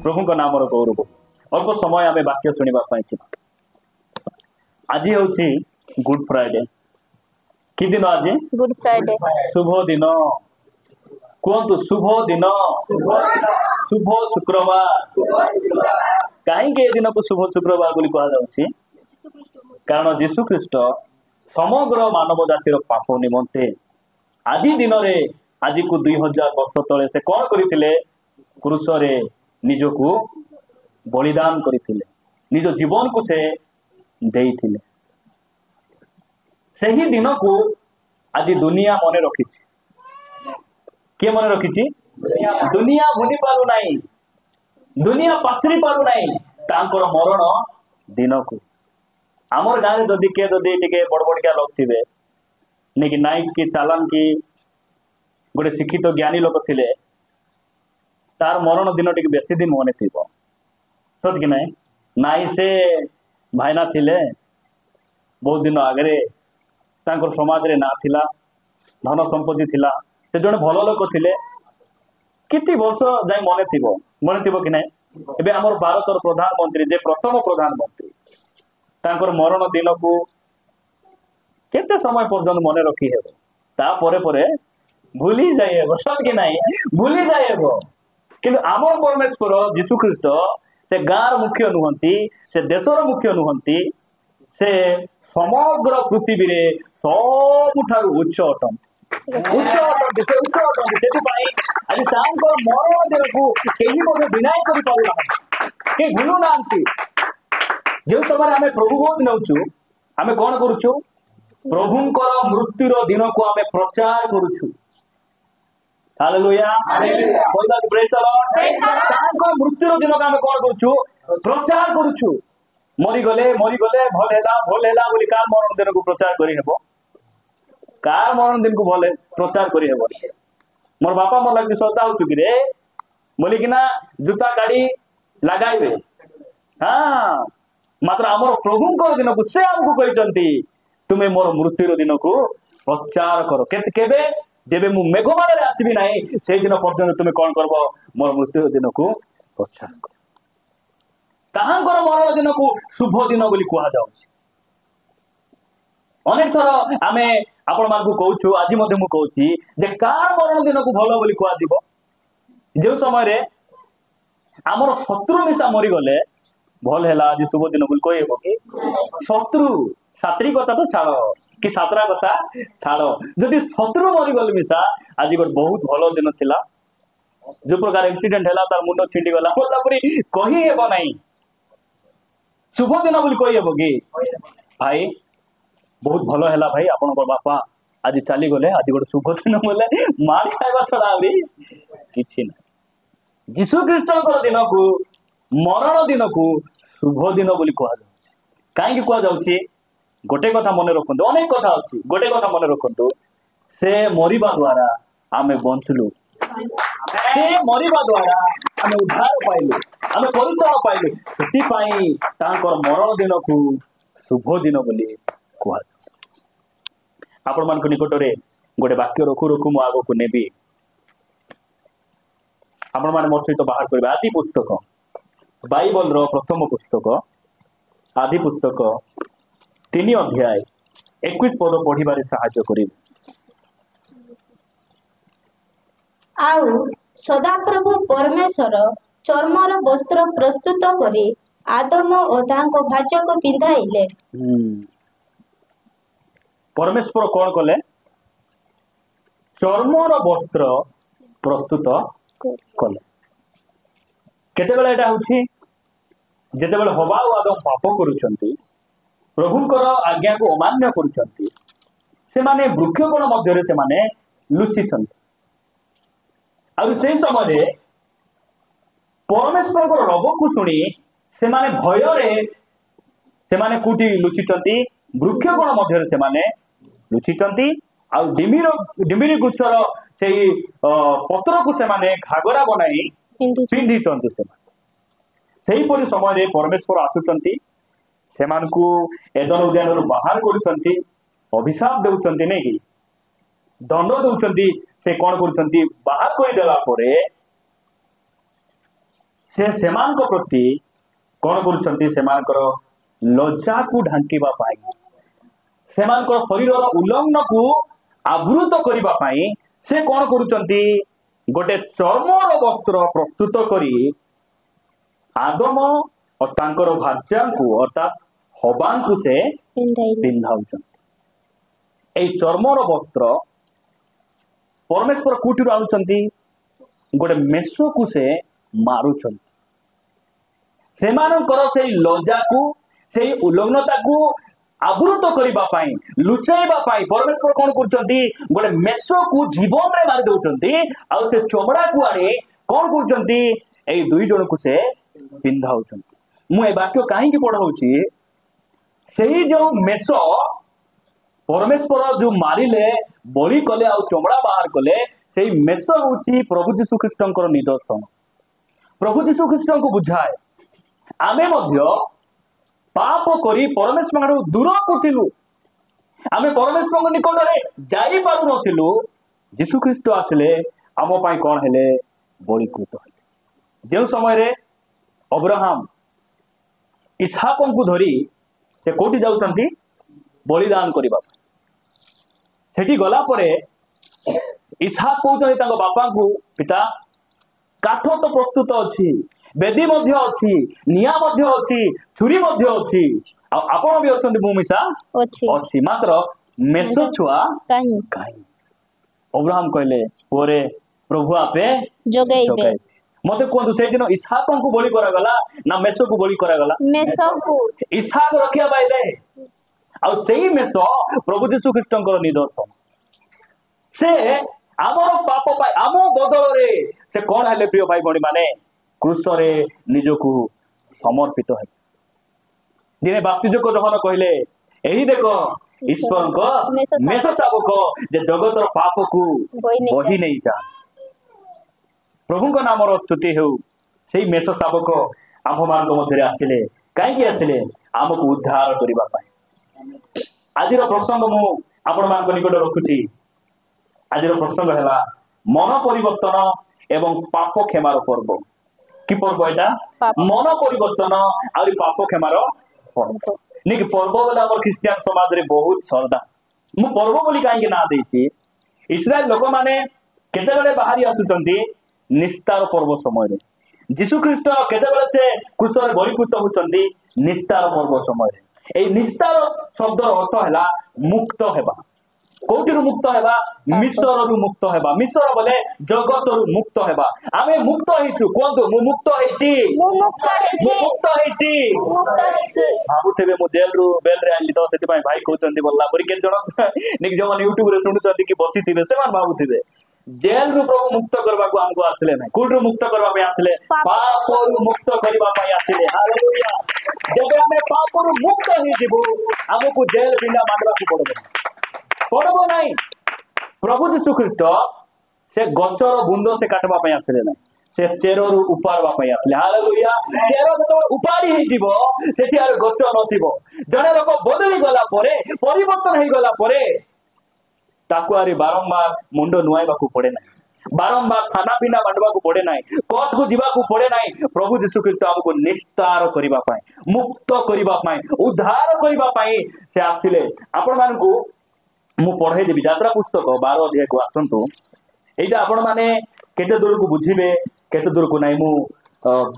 प्रभु का नाम गौरव। अल्प समय आम वाक्य शुणा आज हूँ गुड फ्राइडे। कि दिन आज? Good Friday. शुभ दिन कहतु, शुभ दिन, शुभ शुक्रवार। कहीं दिन को शुभ शुक्रवार बोली कहुच्छी? कारण जीशु ख्रीस्ट समग्र मानव जातिर पाप निमंते आज दिन में, आज को 2000 वर्ष तले से कौन करते? क्रूस रे निजको बलिदान करते, निज जीवन को से देइथिले। सही दिन को आज दुनिया मन रखी। किए मन रखी? दुनिया भूली पारु नहीं, दुनिया पासरी पारु नहीं तांकर मरण दिन को। आमर गाँव में जदि किए टे बड़ बड़किया लोग थे नहीं कि नाइक की चालान की गोटे शिक्षित ज्ञानी लोक थे, तार मरण दिन टे बेसी दिन मन थी सत कि नहीं? नाई से भाईना थिले बहुत दिन आगे समाज रे ना थिला, धन संपत्ति थिला, से जड़े भल लोक थे किति वर्ष जाए मन थी कि नहीं? एबे आमर भारतर प्रधानमंत्री जे प्रथम प्रधानमंत्री तांकर मरण दिन को केते समय पर्यंत मन रखी हेबो? ता परे परे भूली जाए सत कि नहीं? भूली जाए। किंतु आमर परमेश्वर जीशु ख्रीस्ट से गाँव मुख्य नुहंती, से देशर मुख्य नुहंती, से समग्र पृथ्वी रे सबुठारु उच्च अटंती, उच्च अटंती, से उच्च अटंती। सेतिपाई आज तांकर मरण दिन को केही मते डिनाय करि पारुना, के भूलु नांती। जो समय आम प्रभु बोध नौचु, आम कौन करुचु? प्रभुंकर मृत्युर दिन को आम प्रचार करुचु। हालेलुया, कहला कि प्रेज द लॉर्ड। तांकर मृत्युर दिन को आम कौन करुचु? प्रचार करुचु। मरी गले भल हैला बोली कार मरण दिन को प्रचार करि हेबो? कार मरण दिन को भले प्रचार करि हेबो? मोर बापा मोर लगे श्रद्धा हो चुकी रे बोली कि ना जूता गाड़ी लगाइबे। हाँ, मात्र आमर प्रभुंकर दिन को से आमको कहते तुम्हें मोर मृत्युर दिन को प्रचार कर। केबे? जेबे मु मेघमाला आसबि नहीं से दिन पर्यंत तुम्हें कौन करबो? मोर मृत्युर दिन को प्रचार कर। ताहांकर मरण दिन को शुभ दिन बोली कहा जाउछि। अनेक थर आमे आपण मानकु कहूछु, आज मते मु कहूछि जे कार मरण दिन को भलो बोली कहा दिबो? जे समय रे आमर शत्रु मिसा मरी गले भल हैला आज शुभ दिन बोली कहि हेबो कि? शत्रु सात्री कथा तो छाड़ कि सातरा कथा छाड़, जदि शत्रु मरी गले मिसा आज गोटे बहुत भल दिन थिला, जो प्रकार एक्सीडेंट हैला तार मुंड छिंडी गला बोला परी कहि हेबो नहीं। शुभ दिन बोली कहि हेबो कि? भाई बहुत भल हैला भाई आपन बापा आज चली गले, आज गोटे शुभ दिन बोले मार खाइबा छड़ा आउरी किछि ना। जीशु ख्रीष्टकर दिन को मरण दिन को शुभ दिन बोली कहा जाउछि। काहे कहा जाउछि? गोटे कथा मन रखंतु, अनेक कथा अछि, गोटे कथा मन रखंतु, से मरिबा द्वारा आमे बंचलु, से मरिबा द्वारा आमे उद्धार पाइलु, आमे परित्राण पाइलु। सेति पई तांकर मरण दिन को शुभ दिन बोली कहा जाउछि। आपण मान निकट रे गोटे वाक्य रखु रखु मु आगो को नेबी, आपण मान मोर सहित बाहर करबे। आदि पुस्तक, बाइबल रो प्रथम पुस्तक आदि पुस्तक 3 अध्याय 21 पद पढ़िबारे सहायता करिब। आउ सदाप्रभु परमेश्वर चर्मर वस्त्र प्रस्तुत करी आदम और तांको भाज्य को पिंधाइले। परमेश्वर कौन कले? चर्मर वस्त्र प्रस्तुत कले। केतेबेले एटा होछि जेतेबेले हवा और आदम पाप करूछंती, प्रभुंकर आज्ञा को अमान्य करूछंती, से माने वृक्षगण मध्य से माने लुचिछंती। और से समय परमेश्वर को रब को शुणी से माने भय रे से माने कुटी लुचिछंती, वृक्षगण मध्य से माने लुचिछंती। और डिमिरी गुच्छर से पत्र को से माने घागरा बनाई पिंधिछंती। से सही परि समय परमेश्वर आसुचंती, से मानकु एदन उद्यान बाहर करूछंती, अभिशाप देउछंती, नहीं कि दंड देउछंती। से कौन करूछंती? बाहर कर देला परे से सेमानक प्रति कौन करुछंती सेमानकर लज्जा को ढांकिबा पाई सेमानकर शरीर उल्लंघन को आवृत करिबा पाई से कौन करुछंती गोटे चर्मर वस्त्र प्रस्तुत करी आदम और तांकर भार्या को अर्थात हवान को से पिंधाउछंती ए चर्मर वस्त्र परमेश्वर कोठिर आउछंती गोटे मेष को से मारुछंती सेमानकर से लज्जा को से उल्लंघनता को आवृत करिबा पाई लुचाइबा पाई परमेश्वर कौन करछंती गोटे मेष को जीवन रे मारि दउछंती आ से चमड़ा को आनी कौन करछंती ए दुई जन को से पिंधाउछंती मु ए वाक्य काहे की पढाउची सेही जो मेष परमेश्वर जो मारिले बलि कले आ चमड़ा बाहर कले सेही मेष होची प्रभु यीशु ख्रीष्टंकर निदर्शन प्रभु यीशु ख्रीष्ट को बुझाए आमे मध्य पाप करी परमेश्वर दूर करथिलु आमे परमेश्वर निकट रे जाई पारु नथिलु यीशु ख्रीष्ट आसिले आम पाई कोन हेले बलिकृत हेले जे समय रे अब्राहम इसहाक को धरी से कोठी जाउतंती बलिदान करबा सेठी गला परे इसहाक कहते तांको बापा को पिता काठ तो प्रस्तुत अच्छी बेदी मध्य अच्छी निया मध्य अच्छी छुरी मध्य अच्छी आपण भी अच्छे भूमिशा अच्छी मात्र मेष छुआ कहीं अब्राहम कहले पोरे प्रभु आपे जोगाइबे मते कहतु से दिन इसहाक को बलि करा गला ना मेष को बलि करा गला मेष को इसहाक रखिया पाइले आ सेही मेष प्रभु यीशु ख्रीष्टंकर निदर्शन से आमर पाप पाई आम बदल रे से कौन है प्रिय भाई भणी माने क्रूस रे निजकु समर्पित है दिने बाप्तिजक जहन कहले एही देखो ईश्वर को मेष शावक जे जगतर पाप को बही नहीं जा प्रभु को नाम स्तुति हो सेही मेष शावक आम मान मध्य आसिले कहीं आसिले आमको उद्धार करबा पाई आजिर प्रसंग मु आपण मान निकट रखुची आजिर प्रसंग है मन परिवर्तन एवं पाप क्षमार पर्व कि पर्व एटा मन परिवर्तन आउरी पाप क्षमार पर्व निक पर्व बोले हमर क्रिश्चियन समाज रे बहुत श्रद्धा मु पर्व बोली काहे ना देछि इस्राएल लोक माने केते बेले बाहरी आसुचंती निस्तार पर्व समय रे यीशु ख्रीष्ट केते बेले से क्रूस रे बलिकृत होचंती निस्तार पर्व समय रे ए निस्तार शब्द अर्थ हैला मुक्त हेबा कोटिरु मुक्त हेबा मिश्ररु मुक्त हेबा मिश्र बोले जगतरु मुक्त हेबा आमे मुक्त हेछु कोंदो मु मुक्त हेछि भाबुथेबे मु जेल रु बेल रे आली तो सेति भाई कहउचंती बोलला परि के जण निक जमन यूट्यूब रे सुनुचंती कि बसिथिबे सेमान भाबुथिबे जेल रु प्रभु मुक्त करबा को हमको आसले नै कोटरु मुक्त करबा पे आसले पापरु मुक्त करबा पे आसले हालेलुया जब हमें पापरु मुक्त हे जेबो हमको जेल बिना मानबा को पड़बो नहीं प्रभु यीशु ख्रीष्ट से गचर बुंद से काटबा पे आसले नै से चेररु उपाड़बा पे आसले हालेलुया चेर तो उपाड़ी हे जीवो सेठी आर गच नथिबो जने लोक बदली गला परे परिवर्तन हे गला परे ताकू आरी बारंबार मुंडो नुआइबा को पड़े नहीं बारंबार खाना पीना बांटबा को पड़े नहीं कोर्ट को जीवा को पड़े नहीं प्रभु यीशु ख्रीष्ट हमको निस्तार करिबा पाए मुक्त करिबा पाए उद्धार करिबा पाए से आसिले आपण मान को मु पढ़ाई देबी यात्रा पुस्तक 12 अध्याय को आसंतु एटा आपण माने केते दूर को बुझिबे केते दूर को नाही मु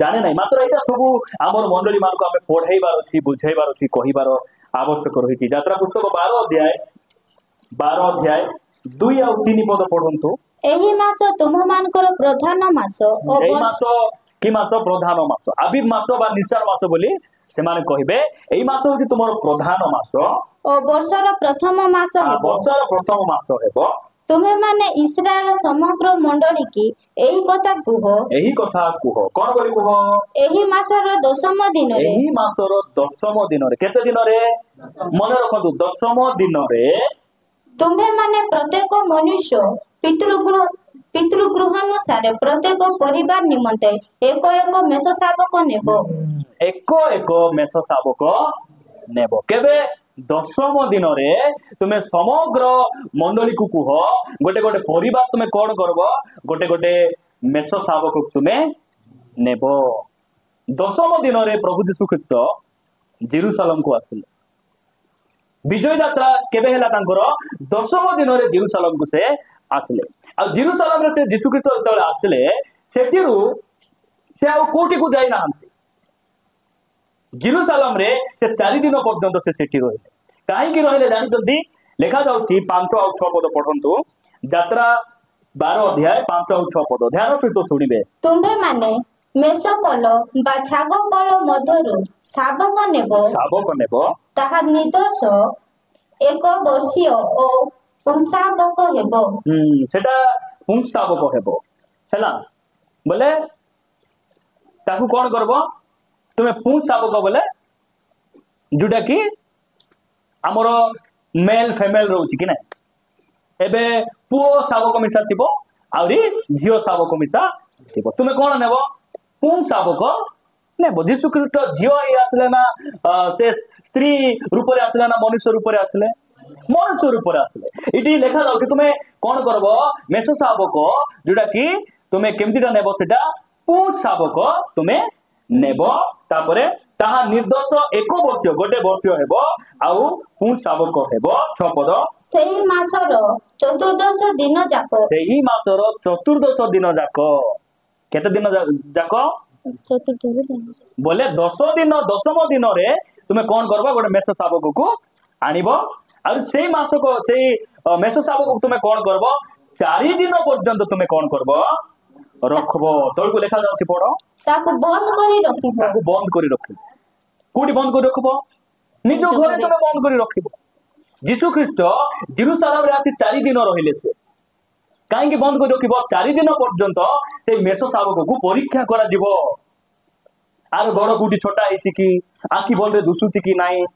जाने नहीं मात्र एटा सब हमर मंडली मान को हमें पढ़ाइबार अछि बुझाइबार अछि कहिबार आवश्यक रहिछि यात्रा पुस्तक 12 अध्याय 2 और 3 पद पढंतु एही मास तुम मानकर प्रधान मास एही मास कि मास प्रधान मास आबिब मास बा निश्चय मास बोली से माने कहिबे एही मास होछि तुमर प्रधान मास ओ वर्षर प्रथम मास हेबो वर्षर प्रथम मास हेबो तुमे माने इस्राएल समग्र मंडली की एही कथा कुहो कोन करि कुहो एही मासर दशम दिन रे एही मासर दशम दिन रे केते दिन रे मन रखंतु दशम दिन रे तुम्हे माने प्रत्येक मनुष्य पितृगृह अनुसार प्रत्येक परिवार निमंते एक मेष शावक नेबो एक मेष शावक नेबो केबे दशम दिन रे तुमे समग्र मंडली को कुह गोटे गोटे परिवार तुमे कोन करबो गोटे गोटे मेष शावक तुमे नेबो दशम दिन रे प्रभु यीशु ख्रीस्ट जेरुसालेम को आसिले विजय यात्रा केबे हैला तांकर दशम दिन रे जेरुसालेम को से आसिले आ जेरुसालेम रे से यीशु ख्रीस्ट जतले आसिले सेटिरु से आ कोठी को जाई नाहंती जेरुसालेम रे से 4 दिन पर्यंत से सेठी रहिले काहे की रहिले जानतंती लेखा जाउची 5 और 6 पद पठंतु यात्रा 12 अध्याय 5 और 6 पद ध्यान सहित सुनिबे तुम्भे माने मेषपल बा छागपल मधुरु शाबक नेब ताहा निर्दोष 1 वर्षीय ओ पुंसाबक हेबो सेटा पुंसाबक हेबो हैला बोले ताकू कोन करबो तुमे पुंसाबक बोले जुडा की हमरो मेल फीमेल रहउची कि नै एबे पुओ शाबक मिसा थिबो आउरी झियो शाबक मिसा थिबो तुमे कोन नेबो पुंसाबक नेबो यीशु ख्रीस्ट झियो ही आसले ना से स्त्री रूप रे आसले ना मनुष्य रूप रे आसले मनुष्य रूप रे आसले इटी लेखा जाउ कि तुमे कोन करबो मेष शाबक जुडा की तुमे केमतिटा नेबो सेटा पुंसाबक तुमे नेबो तापरे ताहा निर्दोष 1 वर्ष गोटे वर्ष हेबो आउ पुंसाबक हेबो 6 पद सेही मासर चतुर्दश दिन जाको सेही मासर चतुर्दश दिन जाको केते दिन जाको चतुर्दश दिन बोले 10 दिन दशम दिन रे तुमे कोन करबा गोटे मेष शाबक को आनिबो और सेही मास को सेही मेष शाबक को तुमे कोन करबो 4 दिन पर्यंत तुमे कोन करबो रखबो तोल को लेखा जाउथि पढो ताकू बंद करी रखिबो ताकू बंद करी रखिबो कोडी बंद करी रखबो निज घरे तुमे बंद करी रखिबो यीशु ख्रीस्ट जेरुसालेम रे आसी 4 दिन रहिले से काहे की बंद करी रखिबो 4 दिन पर्यंत से मेष शाबक को परीक्षा करा दिबो आर गड़ गुडी छोटा हेछि कि आखि बल रे दुसुछि कि नाही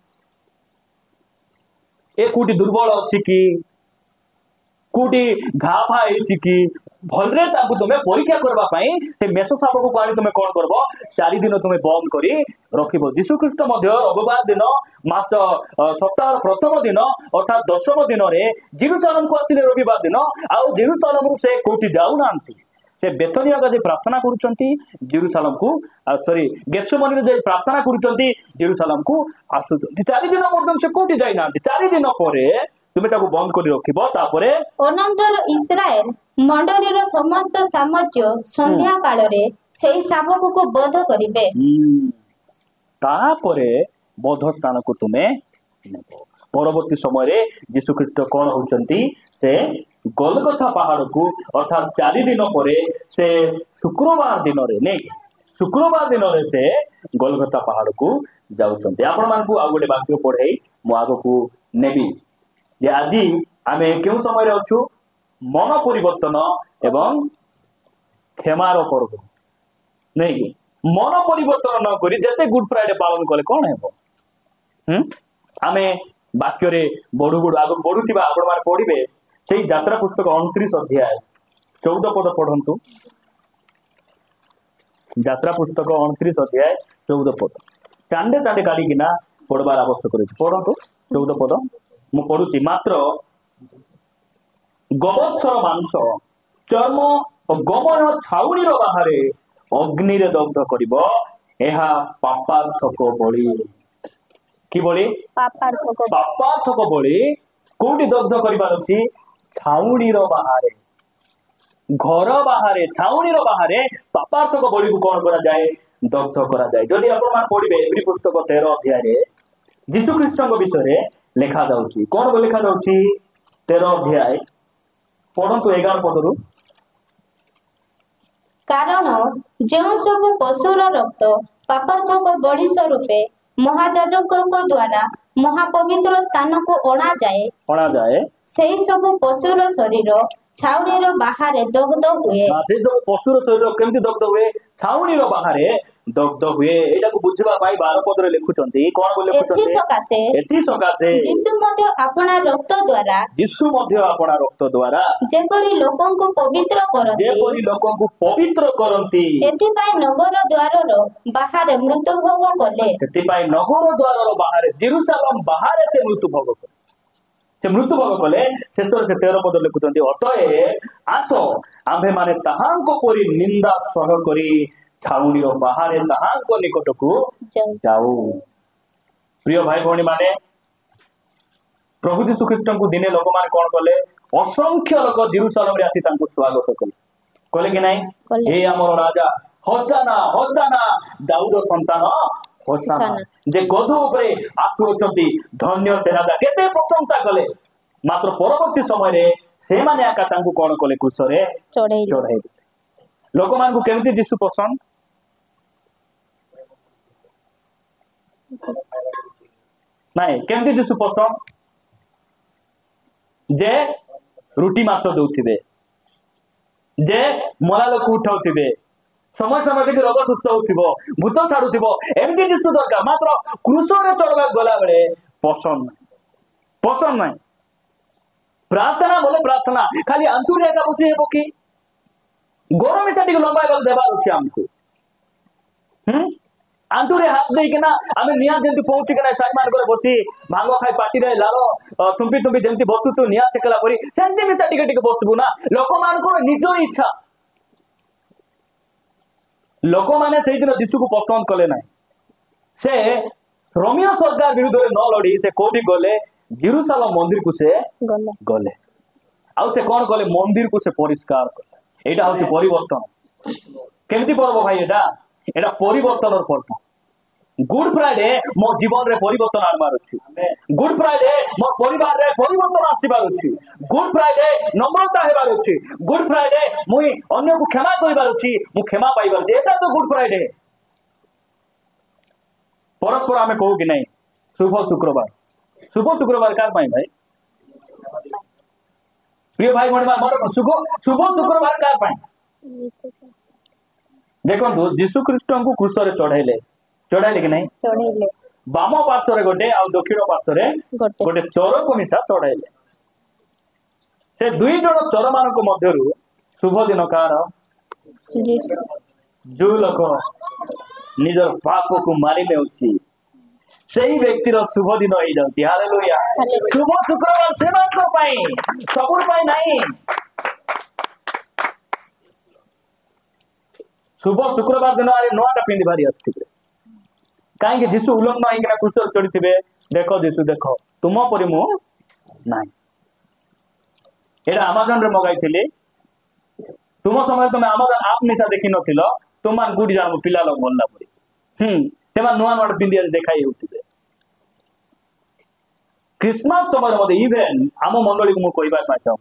ए कुटी दुर्बल अछि कि कुटी घाफा हेछि कि भलरे ताकू तुमे परीक्षा करबा पई से मेष शाबक को आनी तुमे कोन करबो 4 दिन तुमे बंद करी रखिबो यीशु ख्रीस्ट मध्य रविवार दिन मास सप्ताह प्रथम दिन अर्थात दशम दिन रे जेरुसालेम को आसिले रविवार दिन आ जेरुसालेम से कोटी जाउ नांती से बेथनिया का जे प्रार्थना करूचंती जेरुसालेम को सॉरी गेत्सेमनी रे जे प्रार्थना करूचंती जेरुसालेम को आसुचंती 4 दिन पर्यंत से कोटी जाई नांती 4 दिन परे तुमे ताको बंद करी रखिबो तापरे अनंतर इस्राएल मंडलीर समस्त सामर्थ्य संध्या काल रे सेही शाबक को बोध करिवे तापरे बोध स्थान को तुमे नेबो परवर्ती समय रे यीशु ख्रीस्ट कोन होचंती से गोलगथा पहाड़ को अर्थात 4 दिन परे से शुक्रवार दिन रे नै शुक्रवार दिन रे से गोलगथा पहाड़ को जाउचंती आपण मान को आ गोटे वाक्य पढै मु आगो को नेबी जे आज आमे केउ समय रे अछु मन परिवर्तन एवं क्षमार पर्व नै मन परिवर्तन न करी जते गुड फ्राइडे पालन कले कोन हेबो आमे वाक्य रे बडु बडु आगो बडुथिबा आपण मार पढिबे सेही यात्रा पुस्तक 29 अध्याय 14 पद पढंतु यात्रा पुस्तक 29 अध्याय 14 पद चांडे चांडे काढी किना पढबार आवश्यक अछि पढंतु 14 पद मु पढुची मात्र गवत्सर मांस चर्म और गमन छाउणी रो बाहरे अग्नि रे दग्ध करिवो एहा पापार्थक बळी की बळी पापार्थक बळी कोठी दग्ध करिबार अछि छाउणी रो बाहरे घर बाहरे छाउणी रो बाहरे पापार्थक बळी को कोन करा जाय दग्ध करा जाय जदि आपण मान पढिबे एवरी पुस्तक 13 अध्याय रे यीशु ख्रीष्टଙ୍କ विषय लेखा जाउची कोन लेखा जाउची 13 अध्याय पढंतु 11 पदरु कारण जो सब पशुर रक्त पापार्थक बळी स्वरूपे महायाजक द्वारा महापवित्र स्थान को अणा जाए से सब पशुर शरीर छाउणी बाहर दग्ध हुए से सब पशुर शरीर केमती दग्ध हुए छाउणी बाहर दग्ध हुए एटा को बुझिबा पाई 12 पद रे लिखुचंती कोन बोले लिखुचंती एथि सकासे यीशु मध्ये आपणा रक्त द्वारा जेपरि लोकन को पवित्र करंती एथि पाई नगर द्वार रो बाहर मृत्यु भोग कले सेति पाई नगर द्वार रो बाहर जेरुसालेम बाहर से मृत्यु भोग कले से मृत्यु भोग कले शेषर से 13 पद लिखुचंती अतए आसो आम्भे माने ताहांको परि निंदा सह करी छाउणी बाहर ताहांको निकट को जाऊ। प्रिय भाई भौणी माने प्रभु जीशु ख्रीष्ट को दिने लोक माने कौन कले असंख्य लोक जेरूशलेम रे आसी तांको स्वागत कले कि नहीं हे हमर राजा होसाना होसाना दाऊद संतान होसाना जे गधु उपरे आसुचंती धन्य से राजा केते प्रशंसा कले मात्र परवर्ती समय रे से माने आका तांको कौन कले क्रूस रे चढ़ाई लोक मान को केमती जीशु पसंद नहीं केमती जीशु पसंद जे रुटी माछ दौथिबे जे मरा लोक उठाउथिबे समय समय देखि रोग सुस्थ होथिबो भूत छाडुथिबो एमती जीशु दरकार मात्र क्रूस रे चढ़वा गला बेले पसंद नहीं प्रार्थना बोले प्रार्थना खाली अंतुरे का बुझी हेबो कि गोर में छाटी लंबा गल देबार अछि हमको आंतुरे हाथ दे के ना आमे निया जेंति पहुंची के ना साइमान करे बसी भांगो खाई पार्टी रे लालो तुंपी तुंपी जेंति बसु तो निया चकला परी सेंति में छाटी के बसबु ना लोक मान को निजो इच्छा लोक माने सेहि दिन जीशु को पसंद कले ना से रोमियो सरकार विरुद्ध रे न लड़ी से कोठी गले जेरूशलेम मंदिर को से गले आ से कोन कले मंदिर को से परिष्कार कले एटा होती परिवर्तन केमती पर्व भाई एटा परिवर्तन पर्व गुड फ्राइडे मो जीवन रे परिवर्तन आनबार अछि गुड फ्राइडे मो परिवार रे परिवर्तन आसीबार अछि गुड फ्राइडे नम्रता हेबार अछि गुड फ्राइडे मुई अन्य को क्षमा करिबार अछि मु क्षमा पाइबार अछि एटा तो गुड फ्राइडे परस्पर आमे कहू कि नहीं शुभ शुक्रवार कार पाई भाई प्रिय भाई मन मोर शुभ शुक्रवार कार पाई देखो जीशु ख्रीष्ट को क्रूस रे चढ़ाइले कि नहीं चढ़ाइले बाम पार्श्व रे गोटे आ दक्षिण पार्श्व रे गोटे चोर को मिसा चढ़ाइले से दुई जण चोर मानक मध्यरु शुभ दिन कार जो लोक निजर पाप को मारी नेउछि सेही व्यक्तिर शुभ दिन होई जाउछि हालेलुया शुभ शुक्रवार सेवा को पाई सबुर पाई नहीं शुभ शुक्रवार दिन आरे नोटा पिंदी भारी आस्थिबे काहे जीशु उल्लंघन आइकना क्रूस रे चढ़िथिबे देखो जीशु देखो तुम परि मु नाही एरा अमेज़न रे मगाइथिले तुम समय तुम अमेज़न आप निशा देखि नथिलो तुम मान गुडी जाम पिला लोग बोलला पड़ी सेमा नोआ नोट पिंदी देखाई होथिबे क्रिसमस समय मध्ये इवेन आम मंडली को मु कहबा पाचाऊ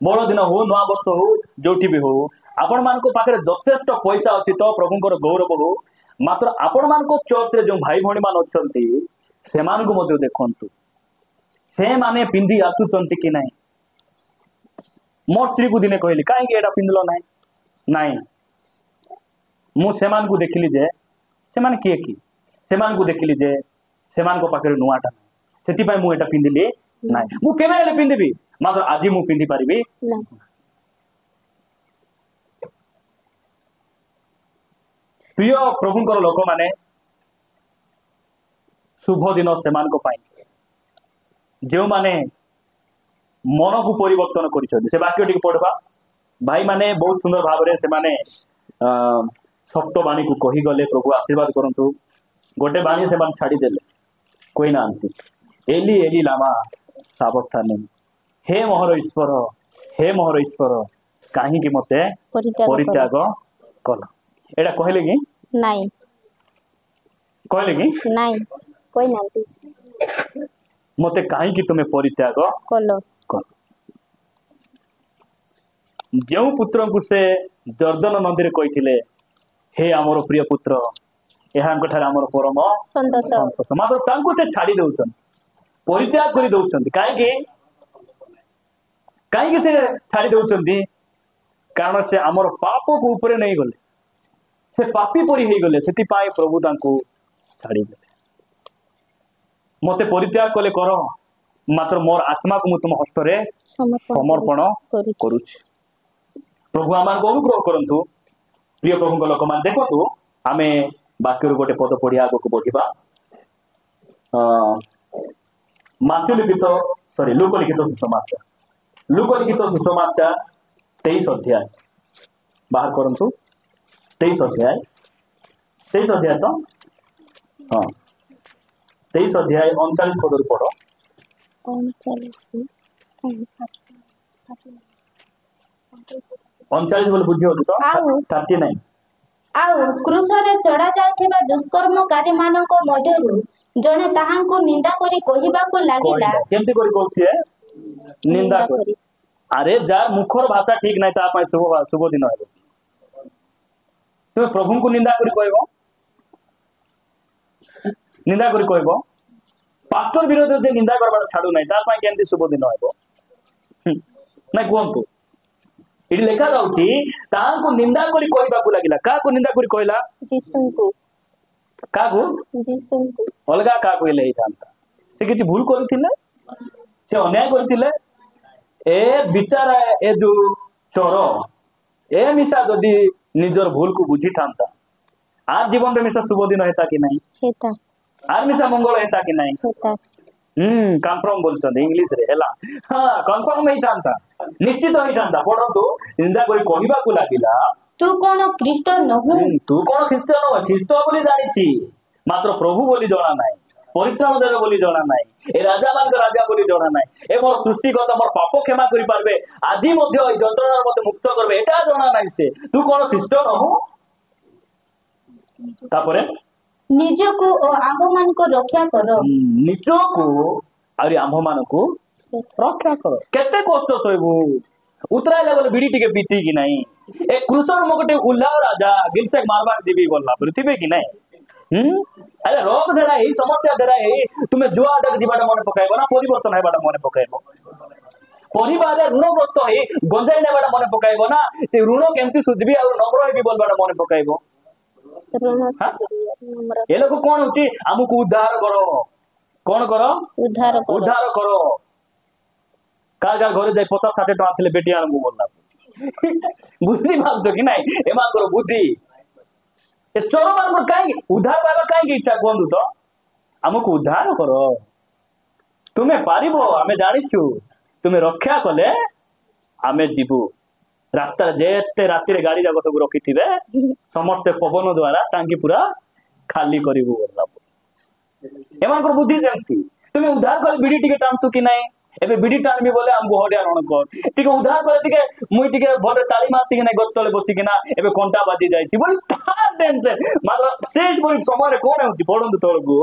बड़ दिन हो नवा वर्ष हो जोठी भी हो आपण मान को पाखरे यथेष्ट पैसा अछि तो प्रभुंकर गौरव हो मात्र आपण मान को चर्च रे जो भाई भणी मान अछंती से मान को मध्ये देखंतु से माने पिंदी आसुसंती कि नाही मोर स्त्री को दिने कहली काहे कि एटा पिंदलो नाही नाही मु से मान को देखली जे से मान के की से मान को देखली जे से मान को पाखरे नुआटा सेति पय मु एटा पिंदिली नाही मु केबे ले पिंदिबी मात्र आज मु पिंदी पारिबी नाही प्रिय प्रभुंकर लोक माने शुभ दिन सेमान को पाई जो माने मन को परिवर्तन करिसथि से वाक्य टिक पढबा भाई माने बहुत सुंदर भाव रे से माने सप्त बाणी को कही गले प्रभु आशीर्वाद करंतु गोटे बाणी से मान छाडी देले कोई ना आंती एली एली लामा साबक्तानी हे मोहर ईश्वर काहे कि मते परित्याग कल एटा कहले कि नाही कहले कि नाही कोई नांती मते काहे कि तुमे परित्याग कल जो पुत्र को से जर्दन नदी रे कहिथिले हे हमर प्रिय पुत्र एहांक ठार हमर परम संतोष मात्र तांको से छाडी दउछन परित्याग करि दउछन काहे कि से छाडी दउछन कारण से हमर पाप को ऊपर नहीं गले से पापी परी हे गले सेति पाए प्रभु तांको छाडी देले मते परित्याग कले कर मात्र मोर आत्मा को मु तुम हस्त रे समर्पण करूछ प्रभु आमान को अनुग्रह करंतु प्रिय प्रभु को लोक मान देखतु आमे वाक्य गोटे पद पढ़िया आगो को बढ़िबा माथ्यू लिखित लूक लिखित सुसमाचार 23 अध्याय बाहर करंतु 23 अध्याय 23 अध्याय तो हाँ 23 अध्याय 39 पद पढ़ो 39 बोले बुझी हो तो 39 ଆଉ କ୍ରୁଶରେ ଚଢା ଯାଉଥିବା ଦୁଷ୍କର୍ମକାରୀ ମାନଙ୍କ ମଧ୍ୟରୁ ଜଣେ ତାହାଙ୍କୁ ନିନ୍ଦା କରି କହିବାକୁ ଲାଗିଲା କେମିତି କରି କହୁଛି ନିନ୍ଦା କରି अरे जा मुखर भाषा ठीक नहीं ता पाए शुभ दिन है तुम प्रभु को निंदा करी कहबो निंदा करी कहबो पास्टर विरोध जे निंदा करबा छाडू नहीं ता पाए केंती शुभ दिन हेबो नहीं कोंतु इडी लेखा जाउची तांको निंदा करी कहबा को लागिला का को निंदा करी कहला जीसुको का को जीसुको अलगा का कहले ही थांता से किछि भूल करथिले से अन्याय करथिले ए बिचारा ए जो चोर ए मिसा जदि निजर भूल को बुझी था आर जीवन में मिसा शुभ दिन हेता कि नहीं हेता आर मिसा मंगल हेता कि नहीं हेता कंफर्म बोलछन इंग्लिश रे हेला हां कंफर्म नहीं था निश्चित होई था पढंतु निंदा कोई कहबा को लागिला तू कोन ख्रीष्ट नहु तू कोन ख्रीष्ट न ख्रीष्ट बोली जानिछि मात्र प्रभु बोली जणा नाही परित्राण देवे बोली जणा नाही ए राजा मान राजा बोली जणा नाही ए मोर सृष्टिगत मोर पाप क्षमा करि पारबे आजि मध्ये ए जंत्रणार मते मुक्त करबे एटा जणा नाही से तू कोन ख्रीष्ट नहु तापरे निजको ओ आंभ मान को रक्षा करो निजको आरि आंभ मान को रक्षा करो केते कष्ट सइबु उतराइले बोले बिडी टिके पीती कि नाही ए क्रूसर मगटे उल्लाव राजा गिलसेक मारबा जीवी बोलला पृथ्वी कि नाही अरे रोग धरा है समस्या धरा है तुम्हें जुआ तक जीवाटा मन पकाइबो ना परिवर्तन हेबाटा मन पकाइबो परिवार ऋणग्रस्त है गंजाई नेबाटा मन पकाइबो ना से ऋण केमती सुझबी और नम्र हेबी बोलबाटा मन पकाइबो ए लोग कोन होची हमकु उद्धार करो कोन करो उद्धार करो का घरे जाय 50-60 टका थिले बेटी आनमु बोलना बुद्धि भागतो कि नाही एमा करो बुद्धि ए चोर मान कहीं उद्धार पाइबा कहीं इच्छा कहतु तो हमको उद्धार करो तुम्हें पारिबो आमे जानिछु तुम्हें रक्षा कले आमे जीवु रास्ता जेते राति रे गाड़ी जाको सब रखी थिबे समस्त पवन द्वारा टांगी पूरा खाली करिवु बोलला एमान को बुद्धि जानती तुम्हें उद्धार कर बिडी टिके टांतु कि नाही एबे बिडी टाणबी बोले हमको हडिया रण कर टिके उद्धार करे टिके मुई टिके भरे ताली मारती कि नाही गत्तले बसी कि ना एबे कंटा बाजी जाईती बोल का टेंशन मात्र सेज बोल समय कोन होती पडंतु तोरगु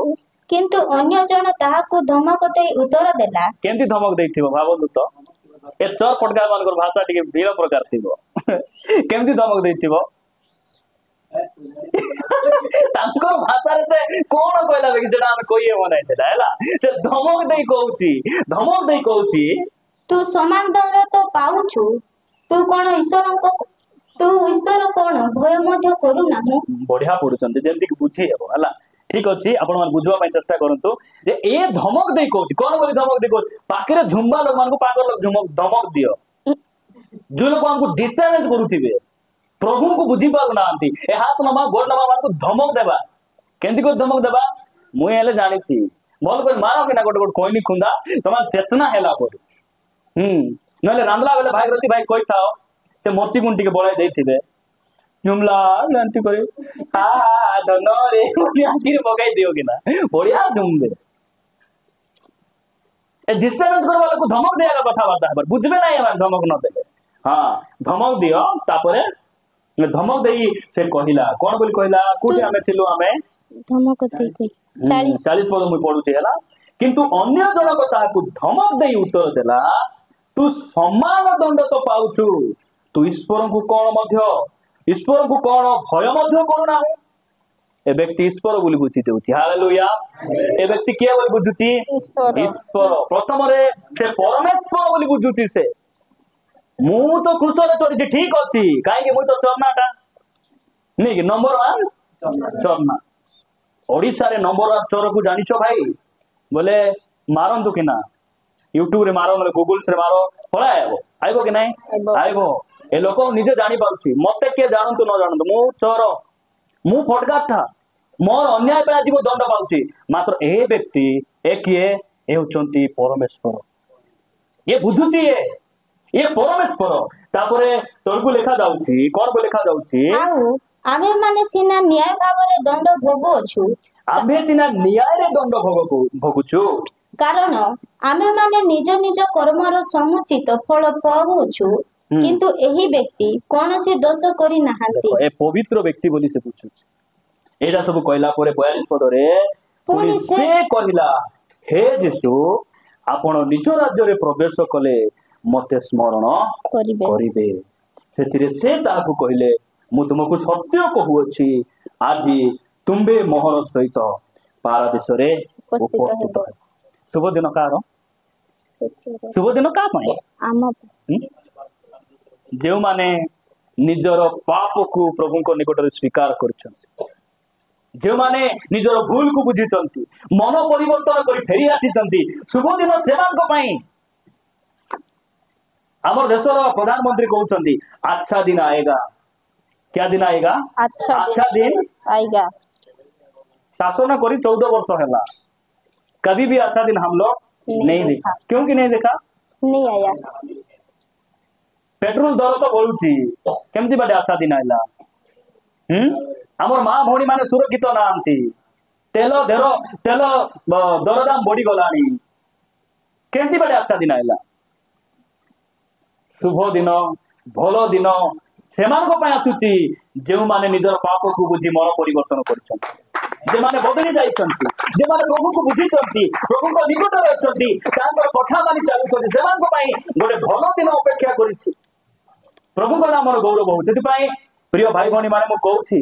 किंतु अन्य जन ताहाको धमक देई उत्तर देला केंती धमक देइथिबो भाबंतु तो ए चोर पटका मानकर भाषा टिके भिन्न प्रकार थिबो केंती धमक देइथिबो तांको भाषा रे से कोन कहला बे जेडा हम कोइए मनाय छला हैला से धमक देई कहूची तू समान दंड तो पाउछु तू कोन ईश्वर कोन भय मध्य करू नाहु बढ़िया पढुचंती जेंती कि बुझी हेबो हला ठीक अछि आपण मान बुझवा पय चेष्टा करंतु जे ए धमक देई कहूची कोन बोली धमक देई कहूची पाकरे झुंबा लोग मान को पागल लोग धमक दियो जो लोग हमको डिस्टर्ब करूथिबे प्रभु को बुझी पारु नांती ए हाथ नमा गोड नमा मान को धमक देबा केंती को धमक देबा मुई हेले जानि छी बोल कोई मारो कि ना गोड कोइनी खुंदा समान चेतना हेला पर नले रांदला बेले भागीरथी भाई कोइ थाओ से मोची गुंटी के बोलाय देथिबे जुमला जानती करे हा धनो रे आखिर बगाई दियो कि ना बढ़िया जुमबे ए डिस्टर्ब करबा को धमक देला कथा बाता पर बुझबे नाही हम धमक न देले हां धमक दियो तापरे धमक देई से कहिला कोन बोली कहिला कोठी हमें थिलु हमें धमक देई 40 पद मुई पढुती हैला किंतु अन्य जन कथा को धमक देई उत्तर देला तू समान दंड तो पाउछु तू ईश्वर को कोन भय मध्य करूना ए व्यक्ति ईश्वर बोली बुझी देउची हालेलुया ए व्यक्ति के बोली बुझुची ईश्वर प्रथम रे से परमेश्वर बोली बुझुची से मु तो क्रूस रे चढ़ी ठीक अछि काहे के मु तो चरनाटा नहीं कि नंबर 1 चरना ओडिसा रे नंबर 1 चोर को जानिछो भाई बोले मारंतु कि ना यूट्यूब रे मारो बोले गूगल से मारो पळा आइबो कि नहीं आइबो ए लोक निजे जानि पाउछि मते के जानंतु न जानंतु मु चोर मु फटगाठा मोर अन्याय पे जीव दंड पाउछि मात्र ए व्यक्ति ए किए ए होचंती परमेश्वर ये बुझुछि ये परमेश्वर तापरे तोरकु लेखा जाउछि कोन को लेखा जाउछि आमे माने सिना न्याय भावरे दंड भोगुछु आम्भे सिना न्याय रे दंड भोगुछु कारण आमे माने निज निज कर्मर समुचित फल पाउछु किंतु एही व्यक्ति कौनसी दोष करी नाहांती ए पवित्र व्यक्ति बोली से पूछुछ एटा सब कहला परे 42 पद रे पुनी से कहला हे यीशु आपण निज राज्य रे प्रवेश कले मते स्मरण करिबे सेतिरे से ताकू कहले मु तुमको सत्य कहूछि आज तुम्बे मोहर सहित पारादीश रे उपस्थित शुभ दिन कार शुभ दिन का पय आम जो माने निजर पाप को प्रभु को निकट रे स्वीकार करछन जो माने निजर भूल को बुझिचंती मन परिवर्तन करी फेरी आछिचंती शुभ दिन सेमान को पई हमर देशर प्रधानमंत्री कहउचंती अच्छा दिन आएगा क्या दिन आएगा अच्छा दिन आएगा शासन करी 14 वर्ष हैला कभी भी अच्छा दिन हम लोग नहीं देखा क्योंकि नहीं देखा नहीं आया पेट्रोल दर तो बढ़ुची केमती बाटे अच्छा दिन आइला हमर मां भौणी माने सुरक्षित नांती तेल दरदाम बढ़ी गलानी केमती बाटे अच्छा दिन आइला शुभ दिन भलो दिन सेमान को पय आसुची जे माने निजर पाप को बुझी मन परिवर्तन करछन जे माने बदली जाइछंती जे माने प्रभु को बुझिछंती प्रभु को निकट रे अछंती तांकर कथा मानि चालुछंती सेमान को पय गोटे भलो दिन अपेक्षा करिछि प्रभु का नाम गौरव हो प्रिय भाई भौणी माने कहूँ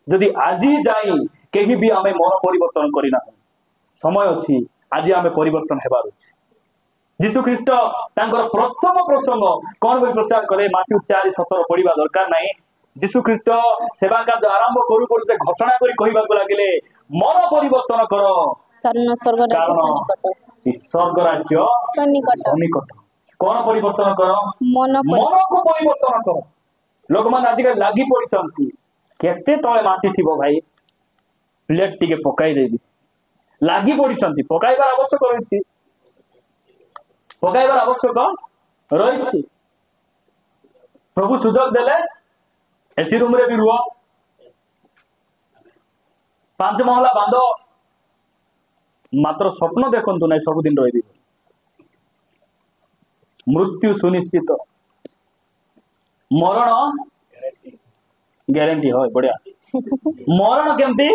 जदि आज जाई कहीं भी आमे मन परिवर्तन करना समय अच्छी आज आमे परिवर्तन हेबार जीशु ख्रीस्ट तांकर प्रथम प्रसंग कौन भी प्रचार करे माथ्यू 4:17 पढ़ा दरकार नहीं जीशु ख्रीस्ट सेवा कार्य आरंभ करू करू से घोषणा करी कहबा को लागिले मन परिवर्तन करो स्वर्ग राज्य सन्निकट कौन परिवर्तन करो मन को परिवर्तन करो लोक मान आजिकल लागी पड़ती केते तले माटी थिबो भाई प्लेट टिके पकाई देबी लागी पड़ती पकाइबार आवश्यक रही पकाइबार आवश्यक रही प्रभु सुजोग देले एसी रूम रे भी रुह 5 महला बांध मात्र स्वप्न देखंतु नै सब दिन रही मृत्यु सुनिश्चित मरण ग्यारंटी हो बढ़िया मरण केमती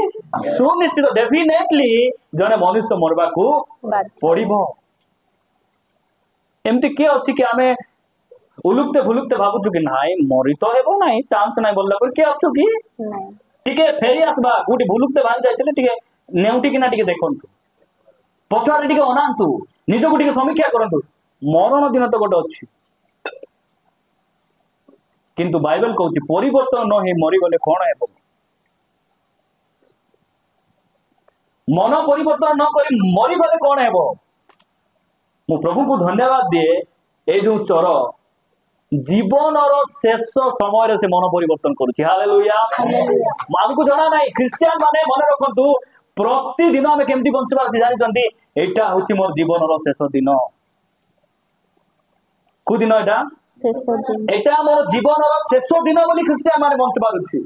सुनिश्चित डेफिनेटली जने मनुष्य मरबा को पड़िबो एमती के अछि कि आमे उलुक्ते भुलुक्ते भाबुछु कि नाइ मरि तो हेबो नाइ चांस नाइ बोलला पर के अछु कि नहीं टिके फेरी आसबा गुटी भुलुक्ते भान जाइतले टिके नेउटी किना टिके देखंतु पछारे टिके अनांतु निजो टिके समीक्षा करंतु मरण दिन तो गोटे अच्छी किंतु बाइबल कहूँ परिवर्तन न हो मरी गले कौन है मन परिवर्तन न कर मरी गले कौन है मु प्रभु को धन्यवाद दिए ए जो चर जीवन शेष समय से मन परिवर्तन करुच्ची हालेलुया आमको जना ना ख्रिस्टियान माने मन रखु प्रतिदिन आम केमती बंचबार जानते यहाँ हूँ मोर जीवन शेष दिन को दिन एटा मोर जीवन शेष दिन बोली ख्रिस्टियान माने बंचबार अछि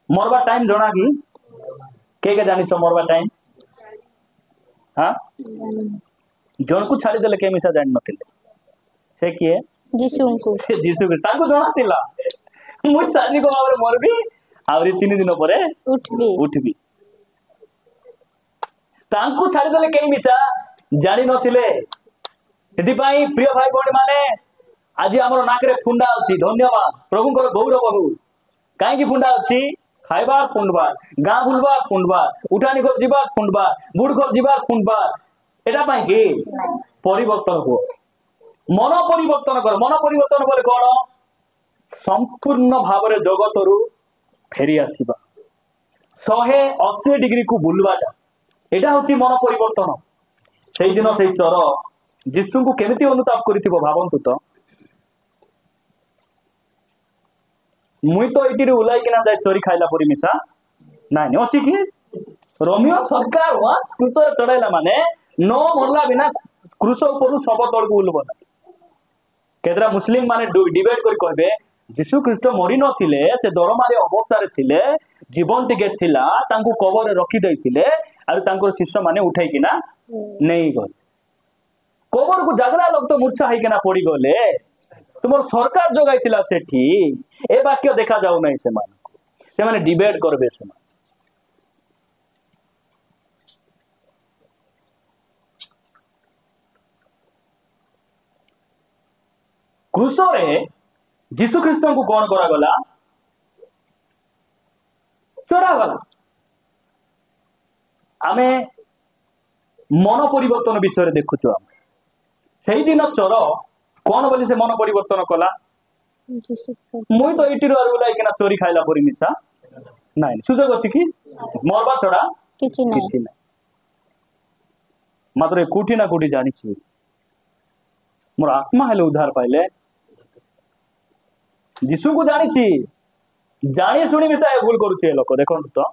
मरवा टाइम जना कि के जानि छ मरवा टाइम हां जन को छाड़ी देले के मिसा जानि नथिले से किए जीसु ताको जना थिला मु शारीरिक भाव रे मरबी आउरी 3 दिन परे उठबी ताको छाड़ी देले के मिसा जानि नथिले एदिपाई प्रिय भाई बहनी माने आज आमर नाकरे फुंडा अच्छी धन्यवाद प्रभु को गौरव हो कहीं फुंडा अच्छी खाइबार फुंडबार गाँ बुलबार फुंडबार उठानी घर जीवार फुंडबार बुढ़ घर जीवार फुंडबार एटा पाई कि परिवर्तन हो मन परिवर्तन कर मन परिवर्तन बोले कौन संपूर्ण भाव में जगत रु फेरी आसवा 180 डिग्री को बुलवाटा एटा होची मन परिवर्तन से दिन से चर जीशु को केमिति अनुताप करिथिबो भाबंतु तो मुई तो एटी उलाई किना जाय चोरी खाइला परी मिसा नानी अछि कि रोमियो सरकार वास क्रूस चढ़ाइला माने नो मरला बिना क्रूस ऊपर सब तड़ को उलबो केतरा मुस्लिम माने डिबेट करी कहबे जीशु ख्रीस्ट मरी नथिले से दरमारी अवस्था रे थिले जीवन टिके थिला तांको कबर रखी दैथिले आरो तांको शिष्य माने उठाई किना नहीं गले कबर को जागरा लोग तो मूर्छा है किना पड़ी गले तुमर सरकार जगाई थिला सेठी ए वाक्य देखा जाउ नै से माने डिबेट करबे से क्रूस रे जीशु ख्रीस्ट को कौन करा गला चढ़ा गला आमे मन परिवर्तन विषय देखुଛୁ आम सेही दिन चोर कौन बोली से मन परिवर्तन कला मुई तो एटी रो उलाई किना चोरी खाइला परी मिसा नाही सुजोग अछि कि मरबा चढ़ा किछि नाही मात्र कोठी ना कोठी जानी छी मोर आत्मा हेले उद्धार पाइले जीशु को जानी छी जानी सुनी मिसा भूल करूचे लोक देखो तो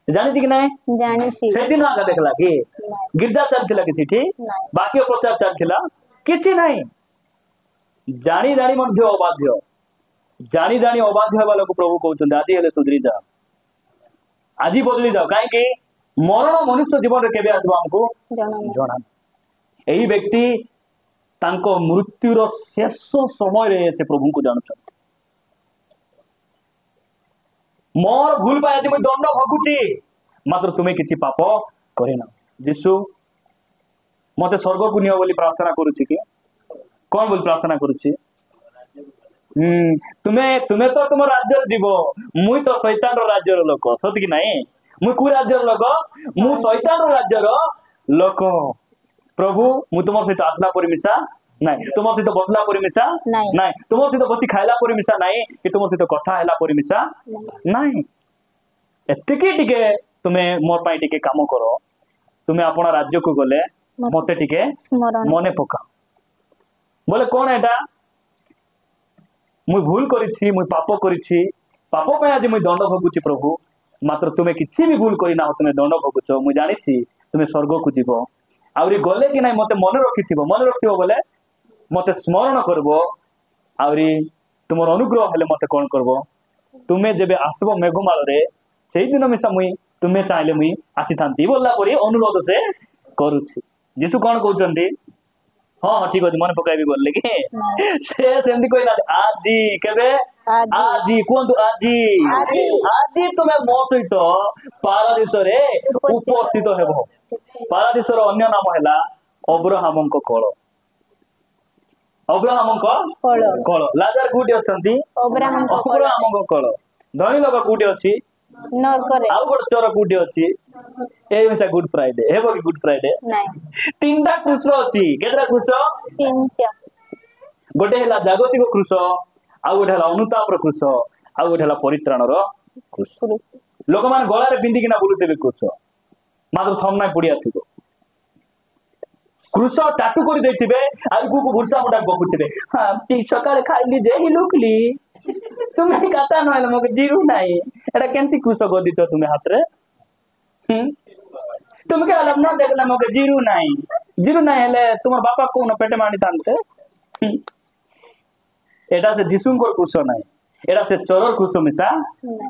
जानी छी कि नहीं जानी छी से दिन आगा देखला कि गिरजा चलथिला कि सिठी बाकी प्रचार चलथिला किछि नहीं जानी जानी मध्य अबाध्य जानी जानी अबाध्य हेबा लोक प्रभु कहउछन आदि हेले सुधरी जा आदि बदली जाओ काहे कि मरण मनुष्य जीवन रे केबे आसबा हमको जणा एही व्यक्ति तांको मृत्युर शेष समय रे से प्रभु को जानछन मोर भूल पाए तुम दंड भोगुची मात्र तुम्हें किसी पाप करेना जीशु मते स्वर्ग को नियो बोली प्रार्थना करूची कि कौन बोली प्रार्थना करूची तुम्हें तो तुम राज्य जीव मुई तो शैतान रो राज्य रो लोक सत कि नहीं मुई को राज्य रो लोक मु शैतान रो राज्य रो लोक प्रभु मु तुम सहित आसला परि मिसा नहीं तुम सहित बसला परि मिसा नहीं तुम सहित बसी खाइला परि मिसा नहीं कि तुम सहित कथा हैला परि मिसा नहीं एतिकी टिके तुमे मोर पाई टिके काम करो तुमे अपन राज्य को गले मते टिके मने पका बोले कौन एटा मुई भूल करिछि मुई पाप करिछि पाप पे आज मुई दंड भोगुछि प्रभु मात्र तुमे किछि भी भूल करी ना तुमे दंड भोगुछो मुई जानिछि तुमे स्वर्ग को जीवो आउरी गले कि नाही मते मन रखिथिबो बोले मते स्मरण करबो आउरी तुमर अनुग्रह हेले मते कोन करबो तुमे जेबे आसबो मेघमाल रे सेही दिन मिसा मुई तुमे चाहिले मुई आसी थांती बोलला परी अनुरोध से करूछि जीशु कोन कहउचंदी हां ठीक अछि मन पकाइबी बोलले कि से सेमती कोइ ना आजी केबे आजी कोन तू आजी तुमे मो सहित पारादीस रे उपस्थित हेबो पारादीस रो अन्य नाम हैला अब्राहमको कोळ अब्राहमको कोळ लाजर कोठी अछंती अब्राहमको कोळ धनी लोक कोठी अछि नरकरे आउ गोट चोर कोठी अछि ए मिसा गुड फ्राइडे हेबो कि गुड फ्राइडे नाही तीनटा क्रूस अछि केतरा क्रूस तीनटा गोटे हैला जागतिक क्रूस आउ गोटे हैला अनुताप रो क्रूस आउ गोटे हैला परित्राण रो क्रूस लोक मान गळा रे पिंदी किना बुलुतेबे क्रूस मात्र थम नाही पडिया थिबो क्रूस टाटू कर देथिबे आगु को बुरसा मोटा गपुथिबे हां ठीक सकाळे खाइली जे हि लुकली तुमे काता नहले मके जीरु नाही एटा केंती क्रूस गदितो तुमे हाथ रे तुम के अलम न देखला मके जीरु नाही हेले तुमर बापा को न पेटे मानी तानते एटा से दिसुंकर क्रूस नाही एटा से चोरर क्रूस मिसा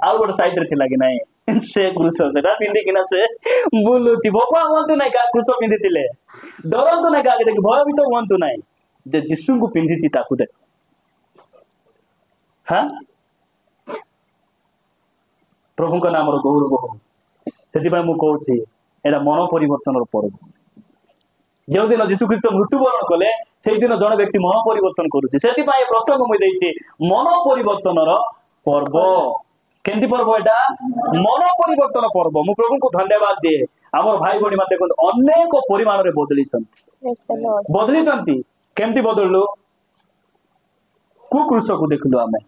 आउ गोटे साइड रे थिला कि नाही से क्रूस सेटा पिंदी किना से बुलुची भोपा होंतु नाही का क्रूस पिंदी थिले डरंतु नाही का देख भयभीत होंतु नाही जे जिसु को पिंदी ताकू देख हां प्रभु का नाम रो गौरव हो सेति भाई मु कहूची एटा मन परिवर्तन रो पर्व जो दिन जीशु ख्रीष्ट मृत्युवरण कले से दिन जन व्यक्ति मन परिवर्तन करूची सेति भाई प्रसंग मु देइची मन परिवर्तन रो पर्व केंती पर्व एटा मन परिवर्तन पर्व मु प्रभु को धन्यवाद दिए हमर भाई बणी माते को अनेक परिमाण रे बदली तंती केंती बदललो को क्रूस को देखलो हमें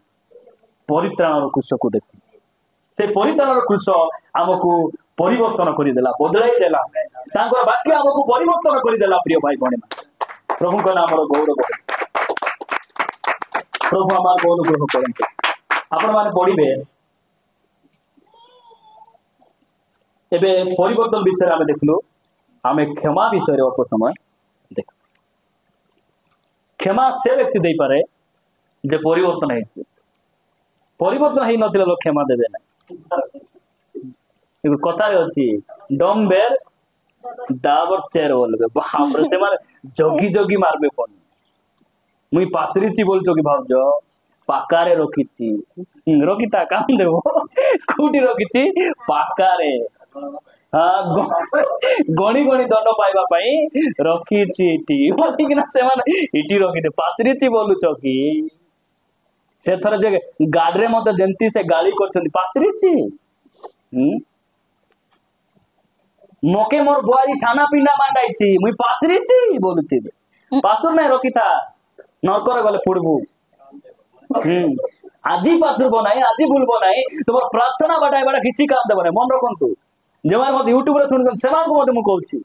परित्राण रो क्रूस को देखि से परित्राण रो क्रूस हमकु परिवर्तन करि देला बदलाई देला तांकर वाक्य हमकु परिवर्तन करि देला प्रिय भाई बणी प्रभु को नाम रो गौरव प्रभु हमार को अनुग्रह करंते आपण माने पढिबे एबे परिवर्तन विषय आमे देखलो आमे क्षमा विषय रे अल्प समय देख क्षमा से व्यक्ति दे पारे जे परिवर्तन है परिवर्तन हेई नथिला लोक क्षमा देबे ना कथा अच्छी डम्बेर दाबर चेर बोलबे बाप रे से माने जगी जगी मारबे कोन मुई पासरीची बोलतो कि भावजो पाकारे रखिची रखिता काम देबो कुटी रखिची पाकारे हाँ गणी गणी दंड पाइबा पई रखिची इटी बोली कि ना से माने इटी रखिते पासरीची बोलुचो कि से थरे जे गाडरे मते जेंती से गाली करछन्ती पासरीची मोके मोर बुआरी खाना पीना मांडाइची मुई पासरीची बोलुची पासुर नै रखिता नरकर गले फुडबू আজি पासुर बनाई আজি भूलबो नाही तुमर प्रार्थना बाटाई बाटा किछि काम देबो नै मन रखंतु जेमार मते यूट्यूब रे सुनछन सेमान को मते मु कहउछि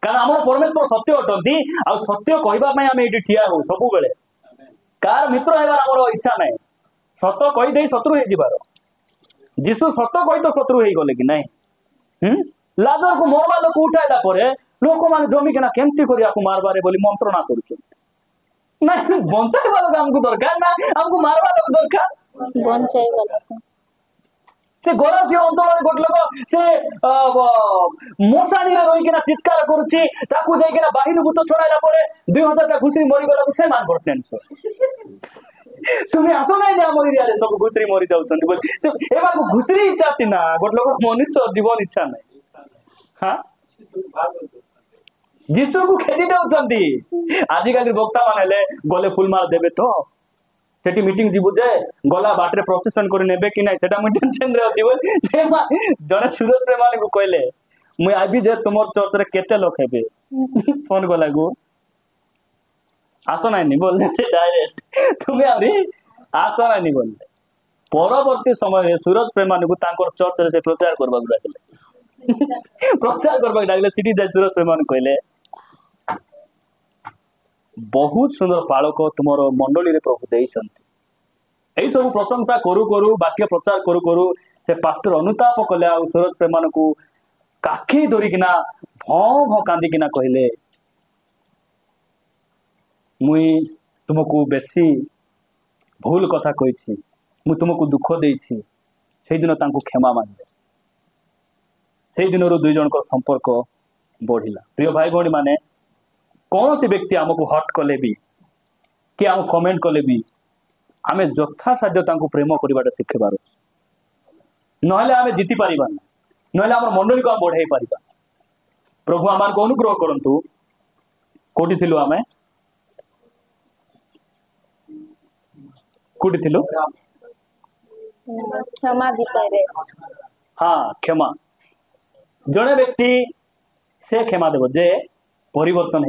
कारण हमर परमेश्वर सत्य अटंती आ सत्य कहबा पई हम एठी ठिया हो सब बेले कार मित्र हेबार हमर इच्छा नै सत्य कहि देई शत्रु हे जिबार जीशु सत्य कहि तो शत्रु हेई गले कि नै लाजर को मरवा लोक उठाइला परे लोक मान जमी केना केमती करिया को मारबारे बोली मंत्रणा करूछ ना बंचाइबा लोक हमको दरकार ना हमको मारवा लोक दरकार बंचाइबा लोक से गोरासी अंतल गोट लोक से मोसाणी रे रही केना चित्कार करूची ताकू जाई केना बाहिर भूत छोड़ाइला परे 2000 टा घुसरी मरि गला से मान करछन से तुम्हें आसो नहीं ना मोरी रे सब घुसरी मरि जाउछन बोल से एबा को घुसरी इच्छा छी ना गोट लोक मनुष्य जीवन इच्छा नै हां जीसु को खेदी दउछंती आजि काली वक्ता मानेले गले फुलमाला देबे तो सेठी मीटिंग जीबु जे गला बाटरे प्रोसेसन करि नेबे कि नै सेटा मु टेंशन रे होती बोल से जने सूरज प्रेमानी को कहले मु आबी जे तुमर चर्च रे केते लोक हेबे फोन को लागू आसो नहीं बोलने से डायरेक्ट तुम्हें अभी आसो नहीं बोलते परवर्ती समय सूरज प्रेमानी को तांकर चर्च रे से प्रचार करबा डाकले प्रचार करबा डाकले चिठी जाय सूरज प्रेमानी कहले बहुत सुंदर फालक तुमर मंडली रे प्रभु देइछंती एई सब प्रशंसा करू करू वाक्य प्रचार करू करू से पास्टर अनुताप कले आ सूरज प्रेमानी को काखी धरि किना भ भ कांदी किना कहले मुई तुमको बेसी भूल कथा कही मु तुमको दुख देइछि से दिन तांको क्षमा मांगे से दिन दुई जन को संपर्क बढ़िला प्रिय भाई भौणी माने कौन सी व्यक्ति हमको हट कले भी कि हम कमेंट कले भी आमे यथा साध्य तांको प्रेम करिबाटा शिखेबार नहले आमे जीति पारिबा नहले हमर मंडली को हम बढ़ाई पारिबा प्रभु आमान को अनुग्रह करंतु कोठी थिलु आमे कोठी थिलु क्षमा विषय रे हाँ क्षमा जने व्यक्ति से क्षमा देबो जे परिवर्तन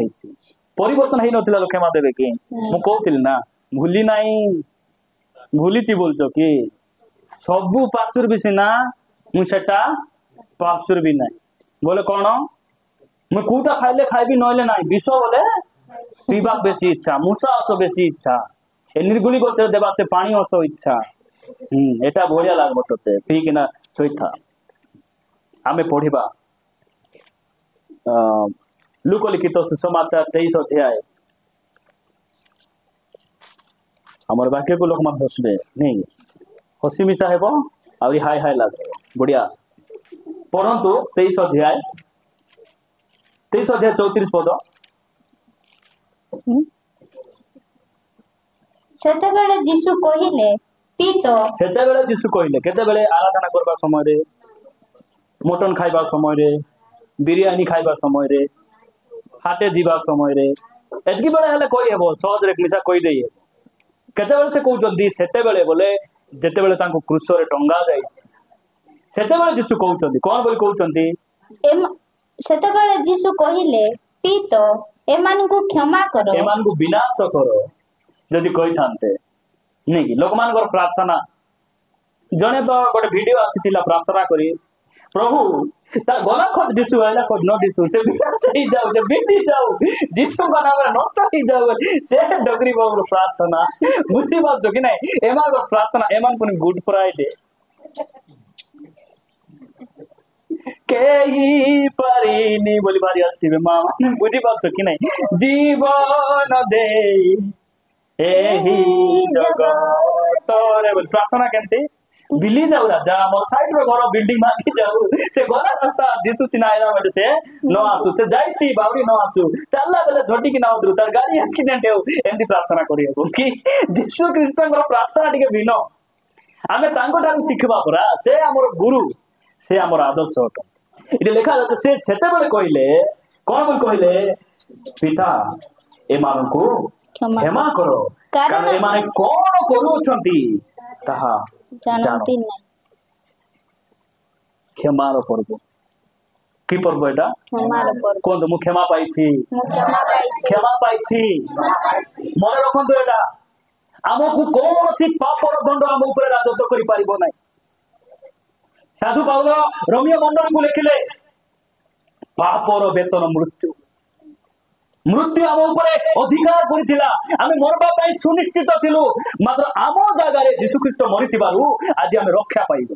है नथिला लोक क्षमा देबे कि मु कहतिल ना भूली नाही भूलीची बोलछो कि सबु पासुर भी सिना मु सेटा पासुर भी नाही बोले कोन मु कोटा खाइले खाइबी नहले नाही विष बोले पीबा बेसी इच्छा मुसा असो बेसी इच्छा ए निर्गुली गोचर देबा से पानी असो इच्छा एटा बढ़िया लागबो तते पी किना सोइथा आमे पढिबा लूक लिखित सुसमाचार 23 अध्याय हमर वाक्य को लोक मान हसबे नहीं हसी मिसा हेबो आउरी हाय हाय लागबो बढ़िया परंतु 23 अध्याय 34 पद सेतेबेले जीशु कहिले पीतो सेतेबेले जीशु कहिले केतेबेले आराधना करबा समय रे मटन खाइबा समय रे बिरयानी खाइबा समय रे हाटे जीवा समय रे एतकी बेले हले कोई हेबो सहज रे मिसा कोई देई केते बेले से कहउचंदी सेते बेले बोले जेते बेले तांको क्रूस रे टंगा जाई सेते बेले जीशु कहउचंदी कोन बोली कहउचंदी सेते बेले जीशु कहिले पीतो एमान को क्षमा करो एमान को विनाश करो जदी कहि थानते नै कि लोक मान प्रार्थना जने तो गोटे वीडियो आसीतिला प्रार्थना करी प्रभु ता गला खोज दिसु आइला खोज न दिसु से विकास ही जाऊ जे बिटी जाऊ दिसु बनावे नष्ट ही जाऊ से डगरी बाबू प्रार्थना बुद्धि बात जो कि नहीं एमा को प्रार्थना एमान को गुड फ्राइडे केही परिनी बोली बारी आस्ती बे मां बुद्धि बात जो कि नहीं जीवन दे एही जगतरे प्रार्थना केमती बिली जाऊ राजा मोर साइड रे घर बिल्डिंग मांगी जाऊ से गला रास्ता दिसुची ना आइला बटे से न आसु से जाईची बावडी न आसु चलला बेले झोटी की ना उतरु तार गाड़ी एक्सीडेंट हेउ एंती प्रार्थना करियो कि यीशु ख्रीष्टन प्रार्थना टिके भिन्न आमे तांको ठारू शिखबा परा से हमर गुरु से हमर आदर्श अटन इटे लेखा जाते से सेते बेले कहिले कोन बोल कहिले पिता एमान को क्षमा करो कारण एमाने कोन करूछंती ताहा जानती नहीं क्षमार पर्व की पर्व एटा क्षमार पर्व कोन मु क्षमा पाई थी क्षमा पाई थी मन रखंतो एटा हमकु कोन सी पापर दंड हम ऊपर राजत्व करि पारिबो नै साधु पाउलो रोमियो मंडल को लिखिले पापर वेतन मृत्यु मृत्यु आम उपरे अधिकार करिथिला आमे मरबा पई सुनिश्चित थिलु मात्र आम जागा रे यीशु ख्रीष्ट मरिथिबारु आज आमे रक्षा पाइबु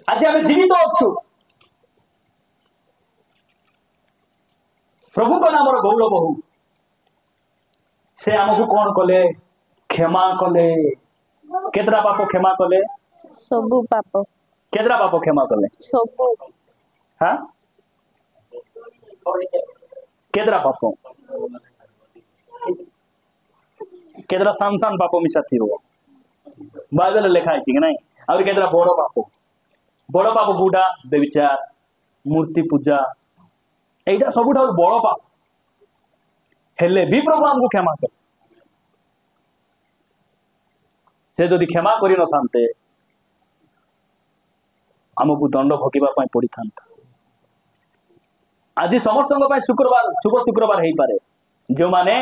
आज आमे जीवित अछु प्रभु को नाम गौरव हो से आमको कौन कले क्षमा कले केतरा पाप क्षमा कले सबु पाप केतरा पाप क्षमा कले सबु हां केतरा पाप केतरा सामसान पाप मिसा थियो बाइबल लेखा है कि नहीं और केतरा बड़ पाप गुडा बेविचार मूर्ति पूजा एटा सबुठा बड़ पाप हेले भी प्रभु हमको क्षमा कर से जदि क्षमा करि न थांते हमको दंड भोगिबा पड़ी था आज समस्त शुक्रवार शुभ शुक्रवार हो पारे जो माने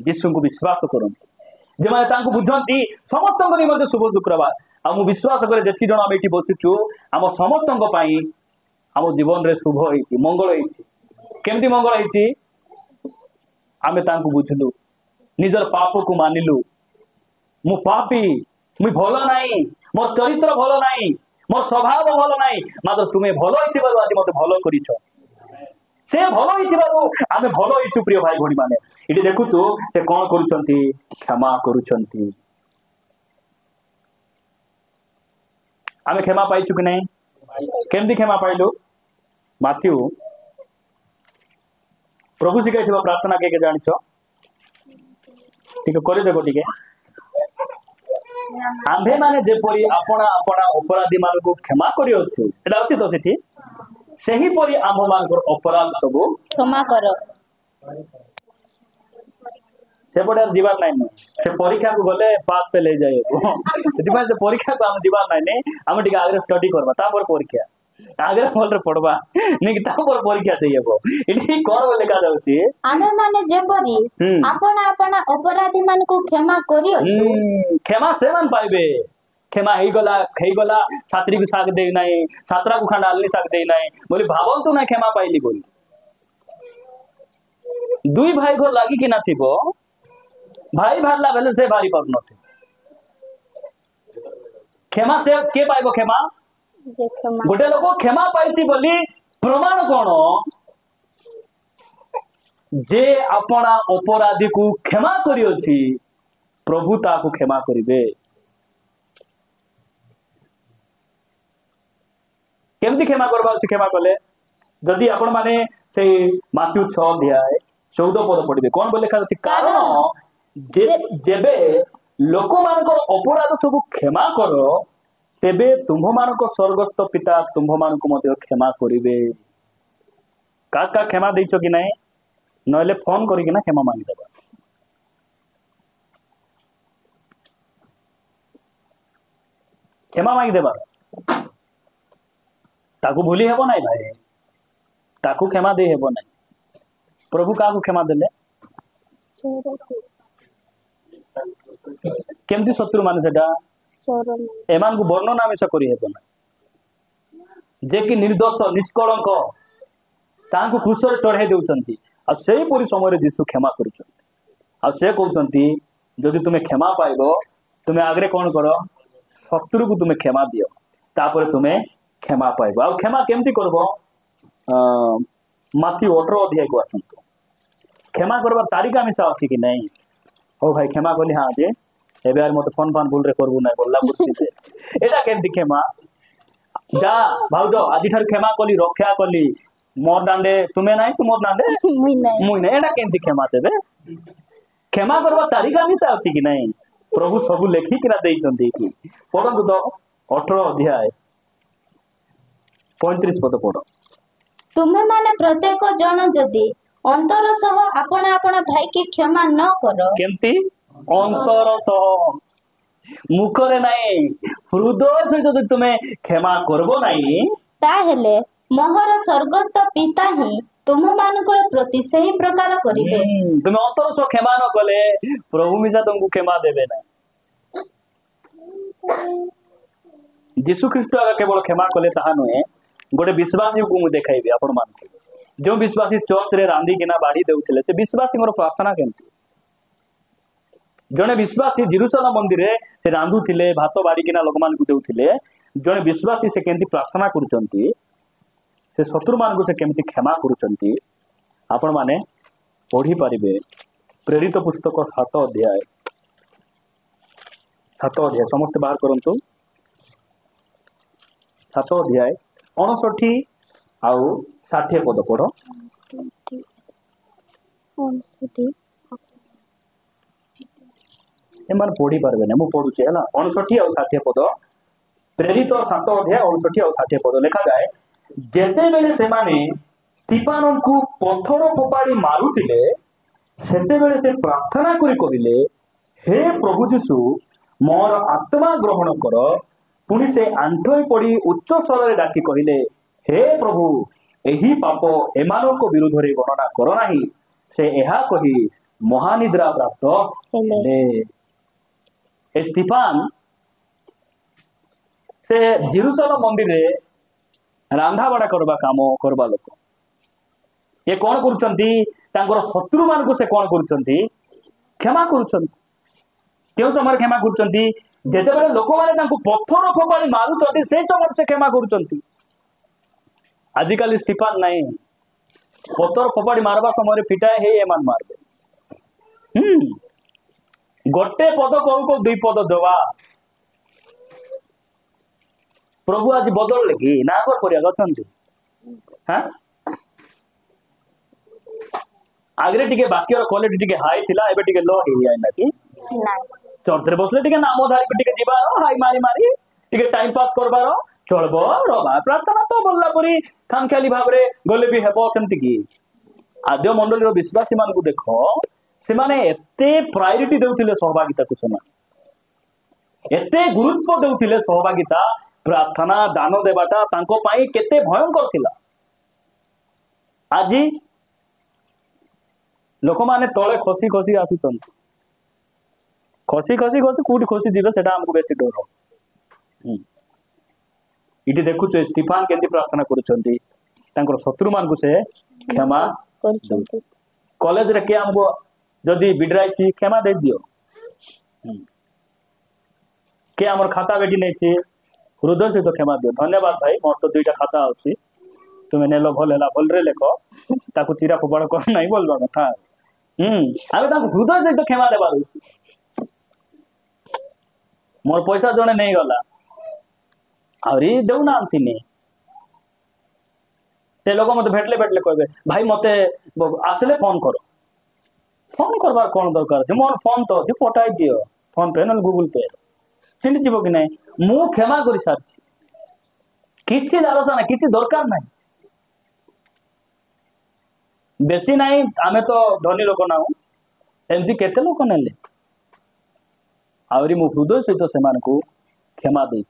यीशु को विश्वास करती जो माने तांको बुझंती समस्त निमंते शुभ शुक्रवार आ विश्वास करे जेति जण आम एठी बसिचु आम समस्त आम जीवन रे शुभ होईची मंगल होईची केमती मंगल होईची आमे तांको बुझलु निजर पाप को मानिलु मु पापी मु भलो नाही मोर चरित्र भलो नाही मोर स्वभाव भलो नाही मात्र तुमे भलो होइतिबारु आज मते भलो करिछो से भलो होइतिबारु आमे भलो होइछु प्रिय भाई भणी माने इति देखुछु से कोन करूछंती क्षमा करूछंती आमे क्षमा पाइछु कि नहीं केमती क्षमा पाइलु माथ्यू प्रभु शिखाइथिबा प्रार्थना के जानिछो ठीक करि देखो ठीक आंभे माने जेपरी अपना अपना अपराधी मान को क्षमा करि अछि एटा अछि तो सेठी सही परी आंभ मान को अपराध सब क्षमा करो से बडा जीवन नै से परीक्षा को गले पास पे ले जाए सेति से परीक्षा को हम जीवन नै हम ठीक आगे स्टडी करबा तापर परीक्षा आगे बोल पड़वा नहीं तापर परीक्षा देयबो इनी कोन बोले का जाउची आमे माने जेपरी अपना अपना अपराधी मान को क्षमा करियो क्षमा से मान पाइबे क्षमा हेई गला छात्री को साग दे नाही छात्रा को खाना आलनी साग दे नाही बोली भावल तो ना क्षमा पाइली बोली दुई भाई घर लागी कि ना थिबो भाई भारला बेले से भारी पर नथे क्षमा से के पाइबो क्षमा गोटे लोक क्षमा पाइछि बोली प्रमाण कोन जे अपना अपराधी को क्षमा करियोछि प्रभु ताको क्षमा करिवे केमती क्षमा करबा क्षमा कले जदि आपण माने से माथ्यू 6 अध्याय 14 पद पढ़िबे कोन बोले लिखा अछि कारण जेबे लोक मानक अपराध सब क्षमा करो तेबे तुम्भ मानक स्वर्गस्थ पिता तुम्भ मानक मध्य क्षमा करिवे का क्षमा दैछो कि नहीं नले फोन करी कि ना क्षमा मांगी देबा क्षमा मांगी देबा ताकू भूली हेबो नाही भाई ताकू क्षमा दे हेबो नाही प्रभु काकू क्षमा देले केमती शत्रु माने सेटा एमान को वर्णन आमे से करी हेबो नाही जे कि निर्दोष निष्कलंक तांको क्रूस रे चढ़ाई देउचंती आ सेही परि समय रे यीशु क्षमा करूचंती आ से कहउचंती जदि तुमे क्षमा पाइबो तुमे आगरे कोन करो शत्रु को तुमे क्षमा दियो तापर तुमे क्षमा पाइबो आ क्षमा केमती करबो माथी 18 अध्याय को आसंतो क्षमा करबा तारिका मिसा अछि कि नहीं हो भाई क्षमा कली हाँ जे एबे यार मते फोन फान भूल रे करबू ना बोलला बुद्धि से एटा केमती क्षमा जा भाउजो आदि ठार क्षमा कली रक्षा कली मोर दांडे तुमे नाही तुमोर दांडे मुई नाही मुई नाही एटा केमती क्षमा देबे क्षमा करबा तारिका मिसा अछि कि नहीं प्रभु सब लेखि किना देई चंदी कि पढंतु तो 18 अध्याय 35 पद पढ तुमे माने प्रत्येक जन जदि अंतर सह आपण आपण भाई के क्षमा न करो केमती अंतर सह मुखरे नाही हृदय सहित जदि तुमे क्षमा करबो नाही ताहेले मोहर स्वर्गस्थ पिता ही तुम मानकर प्रति सही प्रकार करिवे तुमे अंतर सह क्षमा न कले प्रभु मिसा तुमको क्षमा देबे ना यीशु ख्रीष्ट आगे केवल क्षमा कले ताहा नुहे गोटे विश्वासी को मु देखाइबे आपण मान के जो विश्वासी चर्च रे रांदी किना बाड़ी देउथिले से विश्वासी मोर प्रार्थना केमती जने विश्वासी जेरूशलेम मंदिर रे से रांधु थिले भात बाड़ी किना लोक मान को देउथिले जने विश्वासी से केमती प्रार्थना करूचंती से शत्रु मान को से केमती क्षमा करूचंती आपण माने पढ़ी पारिबे प्रेरित पुस्तक 7 अध्याय समस्त बाहर करंतु 7 अध्याय 59 आउ 60 पद पढ़ो एमान पढ़ी पारबे ना मु पढ़ुचे हला 59 आउ 60 पद प्रेरित 7 अध्याय 59 आउ 60 पद लिखा जाए जेते बेले से माने स्तिफानन को पत्थर फोपाड़ी मारुतिले सेते बेले से प्रार्थना करी करिले हे प्रभु यीशु मोर आत्मा ग्रहण कर पुणी से आंठोई पड़ी उच्च स्वर रे डाकी कहिले हे प्रभु एही पाप एमानक विरुद्ध रे गणना करो नाही से एहा कही महानिद्रा प्राप्त हेले स्तिफान से जेरूशलेम मंदिर रे रांधा बड़ा करबा काम करबा लोक ये कौन करूचंती तांकर शत्रु मान को से कौन करूचंती क्षमा करूचंती क्यों समय क्षमा करूचंती जेते बेले लोक माने तांको पत्थर फोपाड़ी मारुचंती से समय से क्षमा करूचंती आजिकल स्तिफान नहीं पत्थर फोपाड़ी मारबा समय फिटाए हे एमान मारबे गोटे पद कहू को दुई पद जवाब प्रभु आज बदल कि ना कर परिया गछंती हां आगरे टिके वाक्यर क्वालिटी टिके हाई थिला एबे टिके लो हे आइना कि ना चर्च रे बसले टिके नाम धारी टिके जीवारो हाई मारी मारी टिके टाइम पास करबारो चलबो रबा प्रार्थना तो बोलला परी खामखाली भाबरे गले भी हेबो सेमति कि आद्य मंडली रो विश्वासी मान को देखो से माने एते प्रायोरिटी देउथिले सहभागिता को समान एते गुरुत्व देउथिले सहभागिता प्रार्थना दान देवाटा तांको पाई केते भयंकर थिला आजी लोक माने तळे खसी खसी आसुचन खसी खसी खसी कोठी खसी जीवे सेटा हमको बेसी डर इटी देखु छ स्तिफान केंती प्रार्थना करूचंती तांकर शत्रु मान को से क्षमा करूचंती कॉलेज रे के हमको जदी बिडराई छी क्षमा दे दियो के हमर खाता बेटी नै छी हृदय से तो क्षमा दियो धन्यवाद भाई मोर तो दुईटा खाता अछि तुमे नेलो भलेला भलरे लेखो ताकू चिरा फोबड़ कर नाही बोलबा कथा आबे ताकू हृदय से तो क्षमा देबा अछि मोर पैसा जने नहीं गला आउरी देउ ना अंतिने से लोग मते भेटले कहबे भाई मते आसले फोन करो फोन करबार कोन दरकार जे मोर फोन तो जे पटाई दियो फोन पे न गूगल पे चिंती जीवो कि नहीं मु क्षमा करि सारछि किछि आलोचना किछि दरकार नहीं बेसी नहीं आमे तो धनी लोक नाउ एमती केते लोक नेले आउरी मु हृदय सहित सेमान को क्षमा दे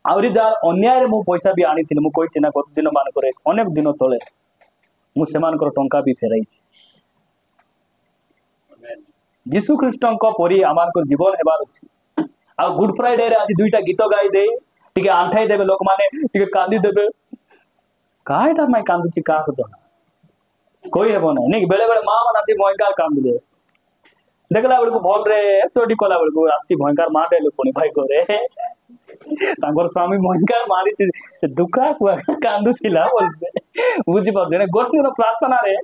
आउरी जा अन्याय रे मु पैसा भी आनी थिले मु कहि छिना गत दिन मान करे अनेक दिन तळे मु सेमान कर टंका भी फेराई यीशु ख्रीष्टन को परी आमार को जीवन हेबार अछि आ गुड फ्राइडे रे आज दुईटा गीत गाई दे टिके आंठाई देबे लोक माने टिके कांदी देबे कायटा मै कांदुची का को जना कोई हेबो नै बेले बेले मां मनाती भयंकर कांद दे देखला बेले को भल रे स्टडी कोला बेले को राती भयंकर मां देले कोनी भाई करे तांगर स्वामी भयंकर मारी से दुखा कुआ कांदु थिला बोलबे बुझी पाबे ने गोटनी रो प्रार्थना रे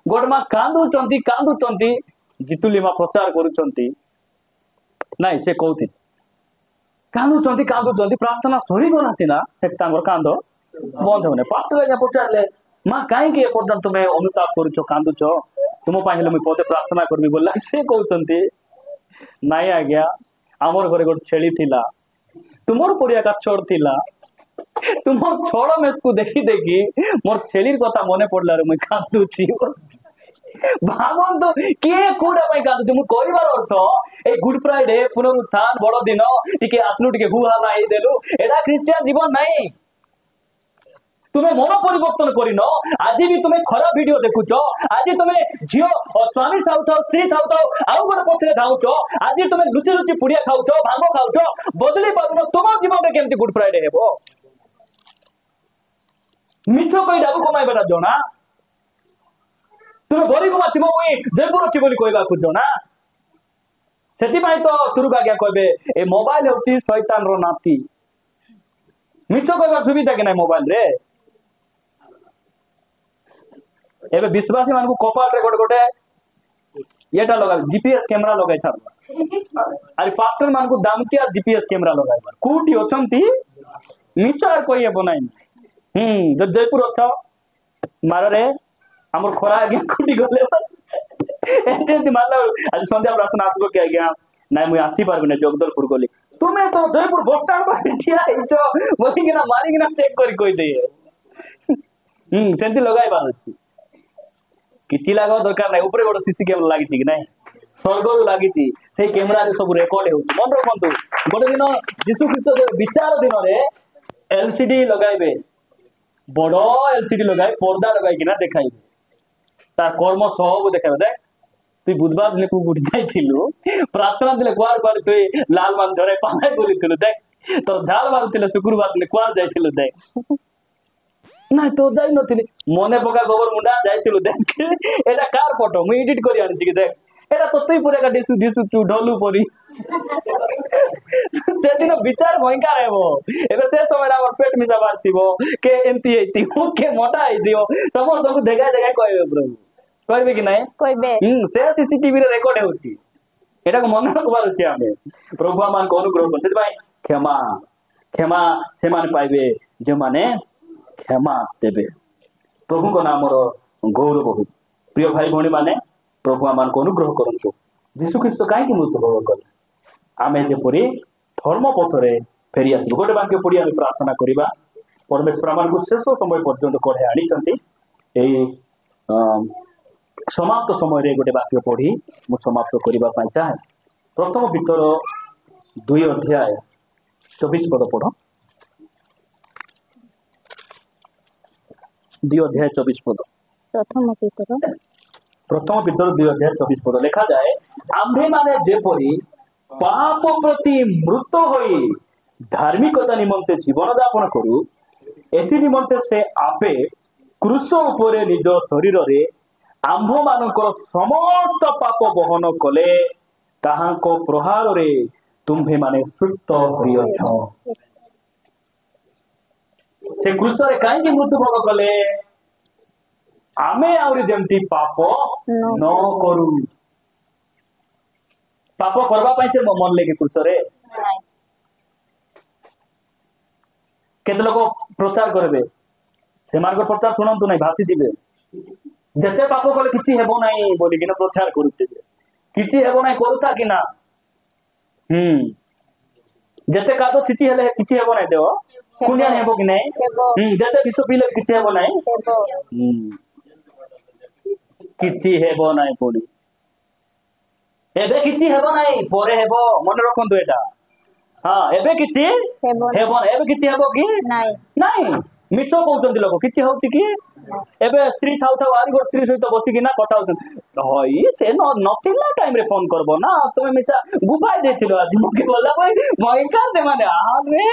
गोट मा कांदु चंती ଜିତୁଲି ମା ପ୍ରଚାର କରୁଛନ୍ତି ନାଇଁ ସେ କହୁଥିଲେ କାନ୍ଦୁଛନ୍ତି ପ୍ରାର୍ଥନା ସରିଗଲା ସିନା ସେ ତାଙ୍କର କାନ୍ଦ ବନ୍ଦ ହଉନି। ପାଷ୍ଟର ଆଜ୍ଞା ପଚାରିଲେ ମା କାହିଁକି ଏପର୍ଯ୍ୟନ୍ତ ତୁମେ ଅନୁତାପ କରୁଛ କାନ୍ଦୁଛ ତୁମ ପାଇଁ ହେଲେ ମୁଁ ପଦେ ପ୍ରାର୍ଥନା କରିବି ବୋଲା ସେ କହୁଛନ୍ତି ନାଇଁ ଆଜ୍ଞା ଆମର ଘରେ ଗୋଟେ ଛେଳି ଥିଲା ତୁମର ପଡିଆ ଛୋଟ ଥିଲା ତୁମର ଛୋଟ ମେସକୁ ଦେଖି ଦେଖି ମୋର ଛେଳିର କଥା ମନେ ପଡିଲାରୁ ମୁଁ କାନ୍ଦୁଛି। ଭାବନ୍ତୁ କିଏ କୋଉଟା ପାଇଁ କାନ୍ଦୁଛି ମୁଁ କହିବାର ଅର୍ଥ ଏଇ ଗୁଡ ଫ୍ରାଇଡେ ପୁନରୁତ୍ଥାନ ବଡ ଦିନ ଟିକେ ଆସିଲୁ ଟିକେ ହୁ ହାଲା ହେଇଦେଲୁ ଏଟା ଖ୍ରୀଷ୍ଟିଆନ ଜୀବନ ନାହିଁ। ତୁମେ ମନ ପରିବର୍ତ୍ତନ କରିନ ଆଜି ବି ତୁମେ ଖରାପ ଭିଡିଓ ଦେଖୁଛ ଆଜି ତୁମେ ଝିଅ ସ୍ୱାମୀ ଥାଉ ସ୍ତ୍ରୀ ଥାଉ ଆଉ ଗୋଟେ ପଛରେ ଧାଉଛ ଆଜି ତୁମେ ଲୁଚି ଲୁଚି ପୁଡିଆ ଖାଉଛ ଭାଙ୍ଗ ଖାଉଛ ବଦଳି ପାରୁନ ତୁମ ଜୀବନରେ କେମିତି ଗୁଡ ଫ୍ରାଇଡେ ହେବ? ମିଛ କହି ଡାକୁ କମାଇବାଟା ଜଣା ତୁମେ ବରି ଗୁମାଥିବ ମୁଇଁ ଜୟପୁର ଅଛି ବୋଲି କହିବାକୁ ଜଣା। ସେଥିପାଇଁ ତ ତୁରୁଗ ଆଜ୍ଞା କହିବେ ଏ ମୋବାଇଲ ହଉଛି ଶୈତାନର ନାତି। ମିଛ କହିବା ସୁବିଧା କି ନାହିଁ ମୋବାଇଲ ରେ। ଏବେ ବିଶ୍ୱାସୀ ମାନଙ୍କୁ କପାଟରେ ଗୋଟେ ଏଟା ଲଗାଇ जीपीएस कैमरा ଲଗାଇ ଛାଡ ଆରେ ପାଷ୍ଟର ମାନଙ୍କୁ ଦାମକିଆ जीपीएस कैमरा ଲଗାଇବା କୋଉଠି ଅଛନ୍ତି ମିଛ କହି ହେବ ନାହିଁ। ଜୟପୁର ଅଛ ମାରରେ ଆମର ଖରା ଆଜ୍ଞା କୋଉଠି ଗଲେ ଏମିତି ମାରିଲା ଆଜି ସନ୍ଧ୍ୟା ପ୍ରାର୍ଥନା ଆସିବ କି ଆଜ୍ଞା ନାଇଁ ମୁଁ ଆସିପାରିବିନି ଜଗଦଲପୁର ଗଲି ତୁମେ ତ ଜୟପୁର ବସଷ୍ଟାଣ୍ଡ ପାଖରେ ଠିଆ ହେଇଛ ବୋଲିକିନା ମାରିକିନା ଚେକ୍ କରି କହିଦେଇ ସେମିତି ଲଗାଇବାର ଅଛି। କିଛି ଲାଗ ଦରକାର ନାହିଁ ଉପରେ ଗୋଟେ सीसी कैमरा ଲାଗିଛି କି ନାହିଁ ସ୍ୱର୍ଗରୁ ଲାଗିଛି ସେଇ କ୍ୟାମେରାରେ ସବୁ ରେକର୍ଡ ହେଉଛି। ମନେ ରଖନ୍ତୁ ଗୋଟେ ଦିନ ଯୀଶୁ ଖ୍ରୀଷ୍ଟ ବିଚାର ଦିନରେ एलसीडी ଲଗାଇବେ ବଡ एलसीडी ଲଗାଇ ପର୍ଦା ଲଗାଇକିନା ଦେଖାଇବେ ତାର କର୍ମ ସବୁ ଦେଖାଇବେ। ଦେଖ তুই বুধবার দিলে কুকুর যাইছিলু প্রার্থনা দিলে কুয়ার কুয়ার তুই লাল মান ঝরে পালাই বলিছিলু দেখ তোর ঝাল মারুଥିଲେ শুক্রবার দিলে কুয়ার যাইছিলু দেখ না তো যাই নথিলি মনে পকা গোবর মুন্ডা যাইছিলু দেখ এটা কার ফটো মুই এডিট করি আনছি কি দেখ এটা তো তুই পুরা দিছু দিছু তু ঢলু পরি সেদিন বিচার ভয়ঙ্কর হেব এবে সে সময় আমার পেট মিশা বাড়তিব কে এমতি হইতিব কে মোটা হইতিব সমস্তଙ୍କୁ দেখাই দেখাই কইবে প্রভু କହିବେ କି ନାଇଁ କହିବେ ସେ सीसीटीवी ରେ ରେକର୍ଡ ହେଉଛି ଏଟାକୁ ମନେ ରଖିବାର ଅଛି। ଆମେ ପ୍ରଭୁ ଆମମାନଙ୍କୁ ଅନୁଗ୍ରହ କରୁ ସେଥିପାଇଁ କ୍ଷମା କ୍ଷମା ସେମାନେ ପାଇବେ ଯେଉଁମାନେ କ୍ଷମା ଦେବେ। ପ୍ରଭୁଙ୍କ ନାମର ଗୌରବ ହଉ। ପ୍ରିୟ ଭାଇ ଭଉଣୀ ମାନେ ପ୍ରଭୁ ଆମମାନଙ୍କୁ ଅନୁଗ୍ରହ କରନ୍ତୁ। ଯୀଶୁ ଖ୍ରୀଷ୍ଟ କାହିଁକି ମୃତ୍ୟୁବରଣ କଲେ ଆମେ ଯେପରି ଧର୍ମ ପଥରେ ଫେରି ଆସିବୁ। ଗୋଟେ ବାକ୍ୟ ପଢି ଆମେ ପ୍ରାର୍ଥନା କରିବା। ପରମେଶ୍ୱର ଆମମାନଙ୍କୁ ଶେଷ ସମୟ ପର୍ଯ୍ୟନ୍ତ କଢ଼ାଇ ଆଣିଛନ୍ତି। ଏଇ समाप्त समय गोटे वाक्य पढ़ी मु समाप्त करने चाहे। प्रथम पितर 2 अध्याय 24 पद पढ़ 2 अध्याय 24 पद प्रथम पितर 2 अध्याय 24 पद लिखा जाए आम्भे माने जेपरी पाप प्रति मृत होई धार्मिकता निमंते जीवन यापन करू एथि निमंते से आपे क्रूस उपरे निज शरीर रे आम्भ मानकर समस्त पाप बहन कले ताहाको प्रहार रे तुम्भे माने सुस्थ होइछ। से क्रूस रे काहे कि मृत्यु भोग कले आमे आउरी जेमती पाप न करू। पाप करबा पई से मन लेके क्रूस रे केते लोग प्रचार करबे से मार्ग प्रचार सुनंतु नहीं भासी जिबे जेते पाप कले किछि हेबो नाही बोली किना प्रचार करूते किछि हेबो नाही करूता किना जेते कादो चिछि हेले किछि हेबो नाही देव कुंडिया हेबो कि नाही जेते विष पीले किछि हेबो नाही किछि हेबो नाही बोली एबे किछि हेबो नाही परे हेबो मन रखंतु एटा हां एबे किछि हेबो एबे किछि हेबो कि नाही नाही मिछो कहउचंती लोक किछि होउची कि एबे स्त्री थाउ थाउ आरी गोट स्त्री सहित बसी कि ना कथा होचन हई से नथिला टाइम रे फोन करबो ना तुमे मिसा गुफाई देथिलो आज मके बोला भाई मइका से माने आरे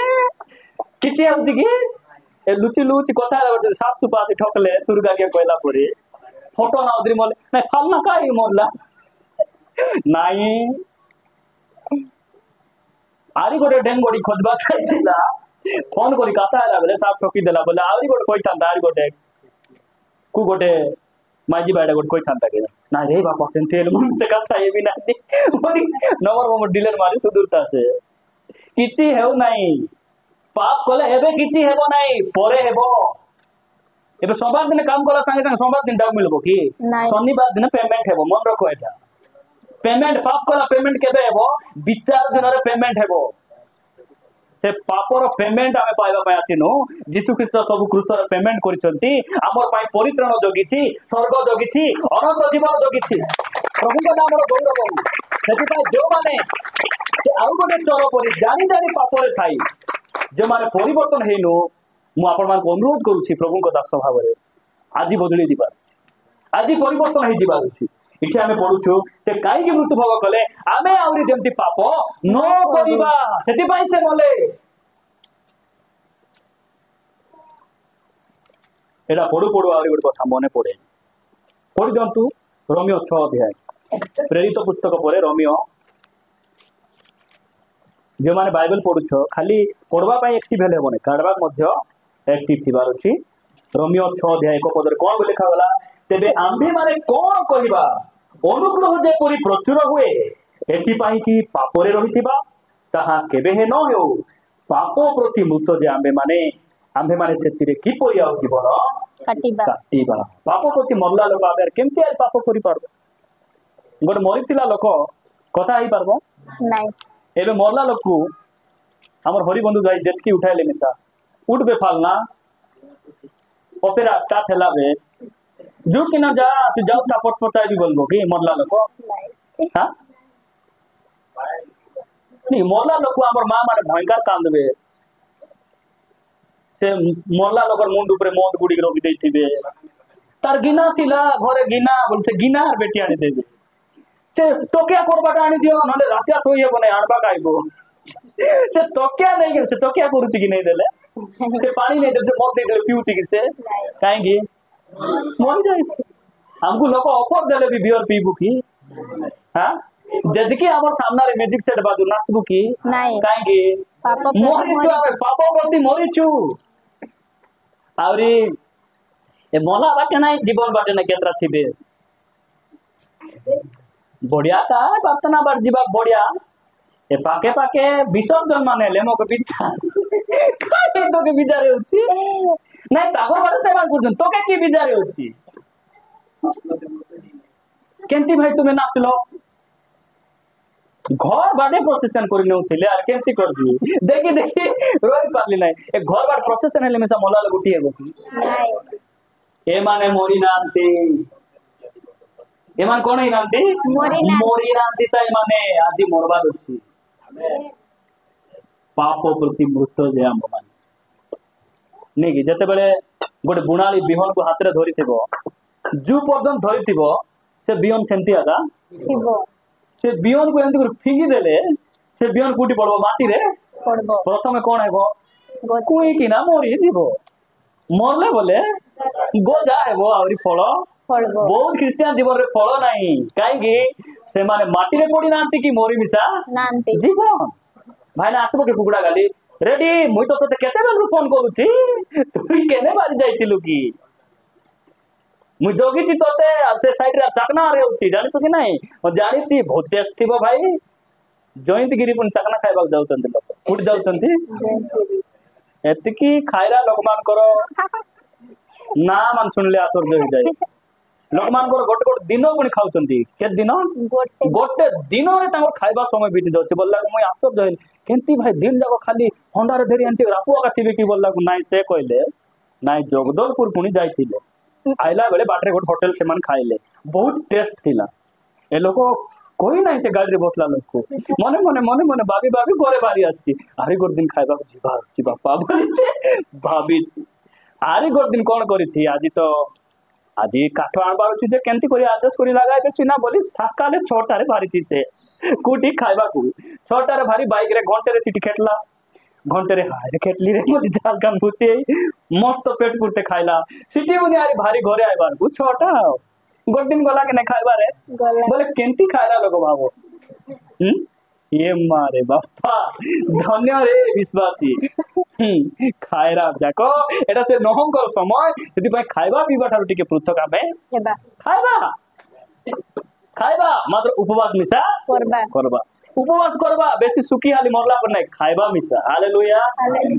किछि होउची कि ए लुची लुची कथा रे साफ सुपा से ठकले दुर्गा के कहला परे फोटो ना उधरी मोले नहीं फलना काई मोरला नहीं आरी गोटे डेंगोडी खोजबा खाइथिला फोन करी कथा आला बेले साफ ठकी देला बोले आरी गोटे कहिता आरी गोटे को गोटे माजी बाड़ा गोट कोई थांता के ना रे बापा सेंते मन से कथा ये भी ना मोदी नंबर वो डिलेट मारी सुदूरता से किछि हेउ नाही पाप कले एबे किछि हेबो नाही परे हेबो एबे सोमवार दिन काम कला संगे संगे सोमवार दिन डाउ मिलबो कि शनिवार दिन पेमेंट हेबो मन रखो एटा पेमेंट पाप कला पेमेंट केबे हेबो विचार दिन रे पेमेंट हेबो से पापर पेमेंट आमे पाइबा पाय आसिनु यीशु ख्रीष्ट सब क्रूस रे पेमेंट करिसंती हमर पाई परित्राण जोगिछि स्वर्ग जोगिछि अनंत जीवन जोगिछि प्रभु का नाम रो गौरव सेति पाई जो माने से आउ गोटे चोर परि जानि जानि पापरे थाई जे माने परिवर्तन हेनु मु आपन मान को अनुरोध करूछि प्रभु को दास भाव रे आदि बदली दिबा आदि परिवर्तन हे दिबा अछि इठी आमे पढुछु से काई के मृत्यु भोग कले आमे आउरी जेमति पाप न करिबा सेति पाई से बोले एडा पढु पढु आउरी गोटे कथा मने पड़े पढि जंतु रोमियो 6 अध्याय प्रेरित पुस्तक परे रोमियो जे माने बाइबल पढुछ खाली पढवा पाई एक्टिव हेले बने काढबा मध्य एक्टिव थिबार अछि रोमियो 6 अध्याय एक पदरे कोन लिखा गला तेबे आम्भे माने कोन कहिबा अनुग्रह जे परि प्रचुर हुए एथि पाई कि पापरे रहिथिबा ताहा केबे हे न हेउ पाप प्रति मृत जे आम्भे माने सेतिरे कि परि आउ जीवन काटिबा पाप प्रति मरला लोक आबे केमति आ पाप करि पारबो गोटे मरितिला लोक कथा आइ पारबो नै एबे मरला लोक को हमर हरि बंधु भाई जेतकी उठाइले मिसा उठ बे फालना ओपेरा का थेला बे जो कि ना जा तू जाओ तापट पटाई भी बोलबो कि मरला लोक हां नहीं मरला लोक हमर मां माने भयंकर कांदबे से मरला लोकर मुंड ऊपर मौत गुडी रखि दैथिबे तार गिना थिला घरे गिना बोल से गिना बेटी आनी देबे से तोकिया करबाटा आनी दियो नले रातिया सोइए बने आडबा काइबो से तोकिया नहीं के से तोकिया करूती कि नहीं देले से पानी नहीं देले से मौत दे देले पिउती कि से काहेगी मर जाई हमको लोग ऑफर देले भी बियर पीबू की हां जद कि हमर सामने रे म्यूजिक सेट बाजू नाचबू की नहीं काहेगी मोरी छु पाप प्रति मोरी छु आवरी ए मोला बाटे नहीं जीवन बाटे नहीं केतरा थिबे बढ़िया का बातना बार जीवा बढ़िया ए पाके पाके विसर्जन माने लेमो के बिचा काहे तो के बिचारे होची नहीं तागर बारे से मान कुछ तो के की बिचारे होची केंती भाई तुम्हें नाचलो घर बाडे प्रोसेसन करि नउथिले आ केंती करबी देखि देखि रोई पारली नहीं ए घर बाड प्रोसेसन हेले मेसा मोला लगुटी हेबो की नहीं ए माने मोरी नांती ए मान कोन ही नांती मोरी नांती ताई माने आजि मोरबाद अछि पाप प्रति मृत जे हम मान नेकी जते बेले गोटे बुणाली बिहन को हाथ रे धरि थिबो जु पर्यंत धरि थिबो से बिहन सेंती आदा थिबो से बिहन को एंती फिंगी देले से बिहन कुटी पड़बो माटी रे पड़बो प्रथमे कोन हेबो कोई कि ना मोरी दिबो मरले बोले गोजा हेबो आउरी फल फलबो बहुत क्रिश्चियन जीवन रे फल नाही काई कि से माने माटी रे पड़ी नांती कि मोरी मिसा नांती जीवन भाई ना आसबो के कुकुड़ा गाली रेडी मुई तो तते केते बेल फोन करूची तुई केने बारी जाइतिलु की मुई जोगी ती तोते से साइड रे चकना रे उची जानि तो कि नाही और जानि ती बहुत टेस्ट थिबो भाई जयंत गिरी पुन चकना खाइबा जाउतंती लोक उठ जाउतंती एतकी खाइरा लोक मान करो ना मान सुनले आसर दे जाय लोक मान करो गोटे गोटे दिन पुनी खाउतंती के दिन गोटे दिन रे तांको खाइबा समय बीती जाउची बोलला मुई आसर जइल केंती भाई दिन जाको खाली होंडा रे धरि एंती रापुआ काथिबे की बोलला नाही से कहले नाही जगदलपुर पुनी जाइतिले आइला बेले बाटरे गोटे होटल से मन खाइले बहुत टेस्ट थिला ए लोको कोई नहीं से गाड़ी रे बसला लोक को मने मने मने मने बाबी बाबी गोरे बारी आछि आरी गोट दिन खाइबा जीवा छी बापा बोली से भाभी आरी गोट दिन कोन करी थी आज तो आदि काठ आनबा छी जे केंती करी आदेश करी लगाय छी ना बोली सकाले 6टा रे भारी छी से कुटी खाइबा को 6टा रे भारी बाइक रे घंटे रे सिटी खेटला घंटे रे हाय रे खेटली रे मोदी जाल कान भूते मस्त पेट पुरते खाइला सिटी मुनी आरी भारी घरे आइबार को 6टा गोट दिन गला के नहीं खाइबा रे बोले केंती खाइला लोग बाबू ये मारे बापा धन्य रे विश्वासी खायरा जाको एटा से नहंकर समय यदि भाई खाइबा पीबा ठारू टिके पृथक आमे हेबा खाइबा खाइबा मात्र उपवास मिसा करबा उपवास करबा बेसी सुखी हाली मरला पर नहीं खाइबा मिसा हालेलुया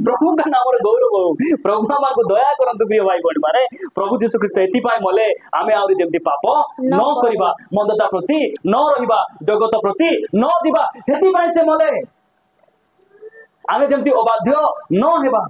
प्रभु का नाम रे गौरव हो प्रभु हमर को दया करंतु प्रिय भाई बहन माने प्रभु यीशु ख्रीष्ट एथि पाई मले आमे आउरी जेमति पाप न करिबा मंदता प्रति न रहिबा जगत प्रति न दिबा सेति पाई से मले आमे जेमति अबाध्य न हेबा